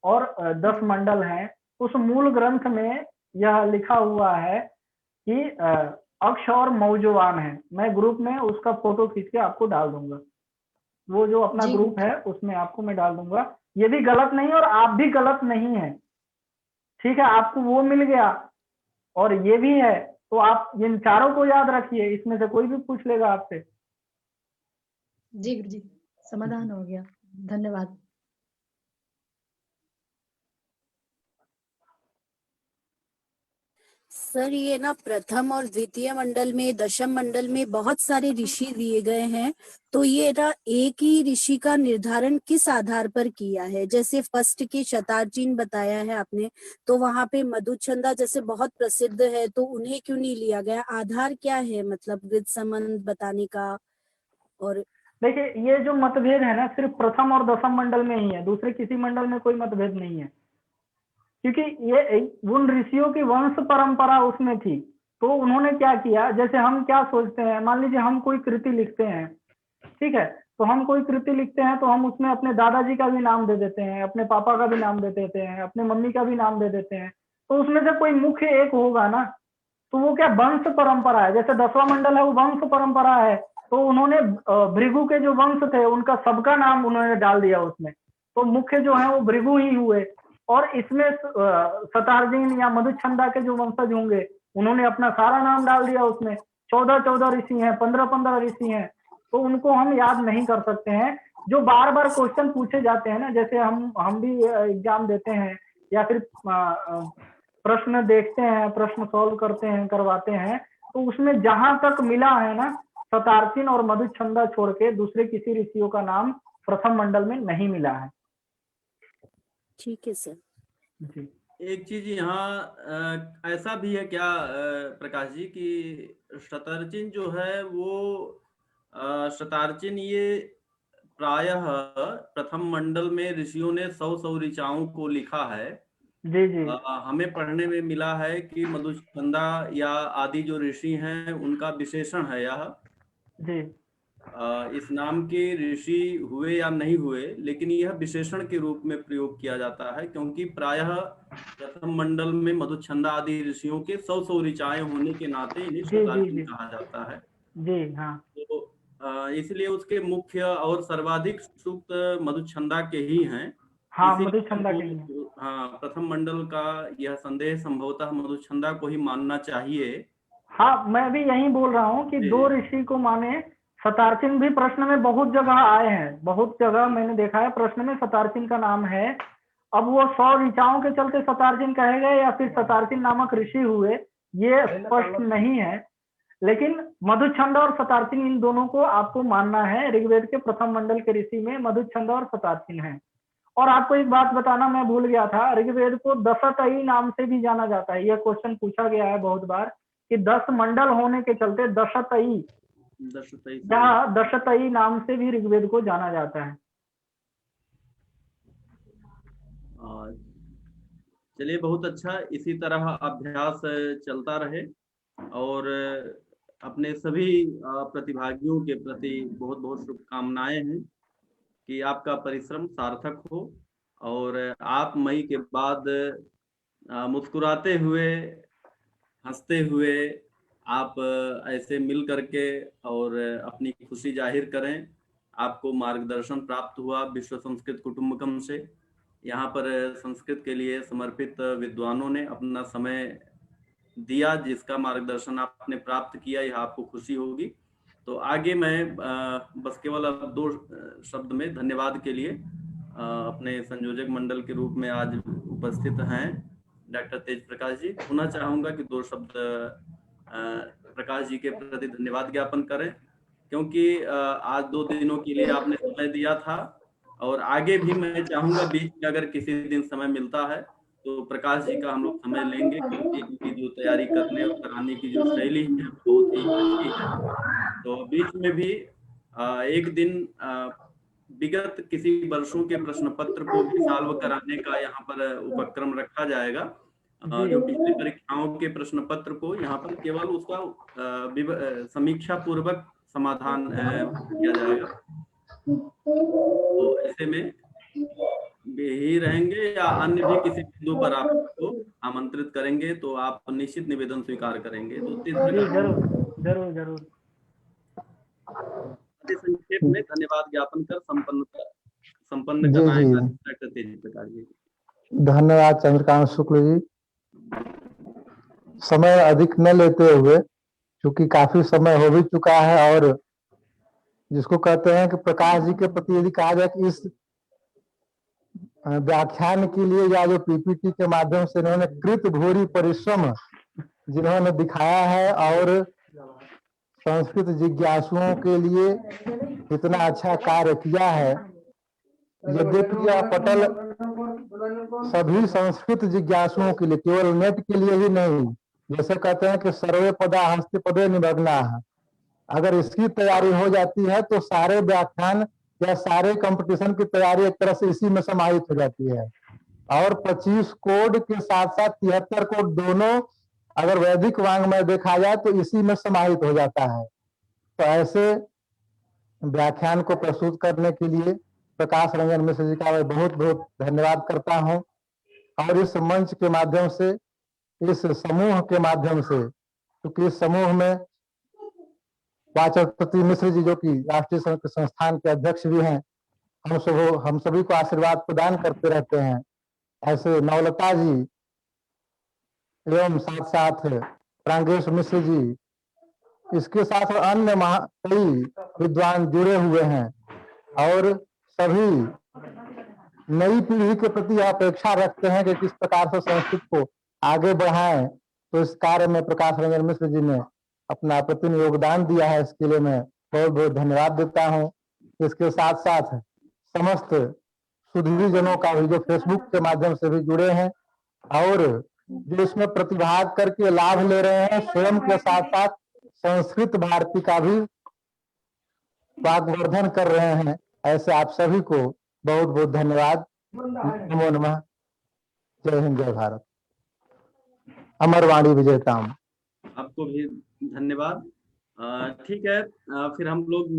C: और 10 मंडल हैं, उस मूल ग्रंथ में यह लिखा हुआ है कि अक्ष और मौजवान है। मैं ग्रुप में उसका फोटो खींच के आपको डाल दूंगा, वो जो अपना ग्रुप है उसमें आपको मैं डाल दूंगा। ये भी गलत नहीं और आप भी गलत नहीं है, ठीक है? आपको वो मिल गया और ये भी है, तो आप इन चारों को याद रखिए, इसमें से कोई भी पूछ लेगा आपसे।
F: जी गुरुजी, समाधान हो गया। धन्यवाद।
D: सर ये ना प्रथम और द्वितीय मंडल में, दशम मंडल में बहुत सारे ऋषि दिए गए हैं, तो ये ना एक ही ऋषि का निर्धारण किस आधार पर किया है? जैसे फर्स्ट के शतार्चिन बताया है आपने, तो वहां पे मधुचंदा जैसे बहुत प्रसिद्ध है, तो उन्हें क्यों नहीं लिया गया? आधार क्या है मतलब वृद्ध संबंध बताने का? और
C: देखिए, ये जो मतभेद है ना सिर्फ प्रथम और दशम मंडल में ही है, दूसरे किसी मंडल में कोई मतभेद नहीं है, क्योंकि ये उन ऋषियों की वंश परंपरा उसमें थी। तो उन्होंने क्या किया, जैसे हम क्या सोचते हैं, मान लीजिए हम कोई कृति लिखते हैं, ठीक है, तो हम कोई कृति लिखते हैं तो हम उसमें अपने दादाजी का भी नाम दे देते हैं, अपने पापा का भी नाम दे देते हैं, अपने मम्मी का भी नाम दे देते हैं, तो उसमें से कोई मुख्य एक होगा ना, तो वो क्या वंश परंपरा है। जैसे 10वां मंडल है वो वंश परंपरा है, तो उन्होंने भृगु के जो वंश थे उनका सबका नाम उन्होंने डाल दिया उसमें, तो मुख्य जो है वो भृगु ही हुए। और इसमें शतार्जुन या मधुचंदा के जो वंशज होंगे उन्होंने अपना सारा नाम डाल दिया उसमें। 14 ऋषि हैं, 15 ऋषि हैं, तो उनको हम याद नहीं कर सकते हैं। जो बार बार क्वेश्चन पूछे जाते हैं ना, जैसे हम भी एग्जाम देते हैं या फिर प्रश्न देखते हैं, प्रश्न सॉल्व करते हैं, करवाते हैं, तो उसमें जहां तक मिला है ना, शतार्चिन और मधुचंदा छोड़ के दूसरे किसी ऋषियों का नाम प्रथम मंडल में नहीं मिला है।
D: ठीक है सर
C: जी।
A: एक चीज यहाँ ऐसा भी है क्या प्रकाश जी कि शतार्चिन जो है वो शतार्चिन ये प्रायः प्रथम मंडल में ऋषियों ने 100 ऋचाओं को लिखा है।
C: जी जी
A: हमें पढ़ने में मिला है कि मधुचंदा या आदि जो ऋषि हैं उनका विशेषण है यह।
C: जी
A: इस नाम के ऋषि हुए या नहीं हुए, लेकिन यह विशेषण के रूप में प्रयोग किया जाता है, क्योंकि प्रायः प्रथम मंडल में मधुचंदा आदि ऋषियों के 100 ऋचाएं होने के नाते इन्हें शतार्चिन कहा जाता है।
C: जी हाँ।
A: तो इसलिए उसके मुख्य और सर्वाधिक सूक्त मधुचंदा के ही हैं।
C: हाँ, मधुचंदा के ही हैं।
A: हाँ, प्रथम मंडल का यह संदेह संभवतः मधुचंदा को ही मानना चाहिए।
C: हाँ, मैं भी यही बोल रहा हूँ कि 2 ऋषि को माने। शतार्चिन भी प्रश्न में बहुत जगह आए हैं, बहुत जगह मैंने देखा है प्रश्न में शतार्चिन का नाम है। अब वो 100 ऋचाओं के चलते शतार्चिन कहे गए या फिर शतार्चिन नामक ऋषि हुए, ये स्पष्ट नहीं है। लेकिन मधुचंदा और शतार्चिन इन दोनों को आपको मानना है। ऋग्वेद के प्रथम मंडल के ऋषि में मधुचंदा और शतार्चिन है। और आपको एक बात बताना मैं भूल गया था, ऋग्वेद को दशतई नाम से भी जाना जाता है। यह क्वेश्चन पूछा गया है बहुत बार कि 10 मंडल होने के चलते दशतई नाम से भी ऋग्वेद को जाना जाता है।
A: चलिए, बहुत अच्छा। इसी तरह अभ्यास चलता रहे और अपने सभी प्रतिभागियों के प्रति बहुत बहुत शुभकामनाएं हैं कि आपका परिश्रम सार्थक हो और आप मई के बाद मुस्कुराते हुए, हंसते हुए आप ऐसे मिल करके और अपनी खुशी जाहिर करें। आपको मार्गदर्शन प्राप्त हुआ विश्व संस्कृत कुटुंबकम से। यहाँ पर संस्कृत के लिए समर्पित विद्वानों ने अपना समय दिया, जिसका मार्गदर्शन आपने प्राप्त किया, यह आपको खुशी होगी। तो आगे मैं बस केवल अब 2 शब्द में धन्यवाद के लिए अपने संयोजक मंडल के रूप में आज उपस्थित हैं डॉक्टर तेज प्रकाश जी, पुनः चाहूंगा कि 2 शब्द प्रकाश जी के प्रति धन्यवाद ज्ञापन करें, क्योंकि आज 2 दिनों के लिए आपने समय दिया था और आगे भी मैं चाहूंगा बीच में अगर किसी दिन समय मिलता है तो प्रकाश जी का हम लोग समय लेंगे, क्योंकि इनकी जो तैयारी करने और कराने की जो शैली है बहुत ही अच्छी है। तो बीच में भी एक दिन विगत किसी वर्षों के प्रश्न पत्र को भी सॉल्व कराने का यहाँ पर उपक्रम रखा जाएगा। जो पिछली परीक्षाओं के प्रश्न पत्र को यहाँ पर केवल उसका समीक्षा पूर्वक समाधान किया जाएगा। तो ऐसे में ही रहेंगे या अन्य भी किसी बिंदु पर आपको आमंत्रित करेंगे तो आप निश्चित निवेदन स्वीकार करेंगे। तो
C: जरूर जरूर
A: संक्षेप में धन्यवाद ज्ञापन कर संपन्न कराएं डॉक्टर तेज प्रकाश जी।
B: धन्यवाद चंद्रकांत शुक्ल जी। समय अधिक न लेते हुए, क्योंकि काफी समय हो भी चुका है और जिसको कहते हैं कि प्रकाश जी के प्रति यदि कहा जाए कि इस व्याख्यान के लिए या जो पीपीटी के माध्यम से इन्होंने कृत घोरी परिश्रम जिन्होंने दिखाया है और संस्कृत जिज्ञासुओं के लिए इतना अच्छा कार्य किया है। यद्यपि यह पटल सभी संस्कृत जिज्ञासुओं के लिए, केवल नेट के लिए ही नहीं, जैसे कहते हैं कि सर्वे पदा हस्ते पदे निमग्ना है, अगर इसकी तैयारी हो जाती है तो सारे व्याख्यान या सारे कंपटीशन की तैयारी एक तरह से इसी में समाहित हो जाती है। और 25 कोड के साथ साथ 73 कोड दोनों अगर वैदिक वांग में देखा जाए तो इसी में समाहित हो जाता है। तो ऐसे व्याख्यान को प्रस्तुत करने के लिए प्रकाश रंजन मिश्र जी का मैं बहुत बहुत धन्यवाद करता हूं। और इस मंच के माध्यम से, इस समूह के माध्यम से, क्योंकि इस समूह में वाचस्पति मिश्र जी जो कि राष्ट्रीय संस्थान के अध्यक्ष भी हैं, हम सभी को आशीर्वाद प्रदान करते रहते हैं। ऐसे नवलता जी एवं साथ साथ प्रांगेश मिश्र जी, इसके साथ अन्य कई विद्वान जुड़े हुए हैं और सभी नई पीढ़ी के प्रति अपेक्षा रखते हैं कि किस प्रकार से संस्कृत को आगे बढ़ाएं। तो इस कार्य में प्रकाश रंजन मिश्र जी ने अपना प्रतिदिन योगदान दिया है, इसके लिए मैं बहुत बहुत धन्यवाद देता हूं। इसके साथ साथ समस्त सुधीजनों का भी जो फेसबुक के माध्यम से भी जुड़े हैं और जो इसमें प्रतिभाग करके लाभ ले रहे हैं, स्वयं के साथ साथ संस्कृत भारती का भी वाग्वर्धन कर रहे हैं, ऐसे आप सभी को बहुत बहुत धन्यवाद। नमो नमः। जय हिंद, जय भारत। अमर वाणी विजयताम।
A: आपको भी धन्यवाद। ठीक है, फिर हम लोग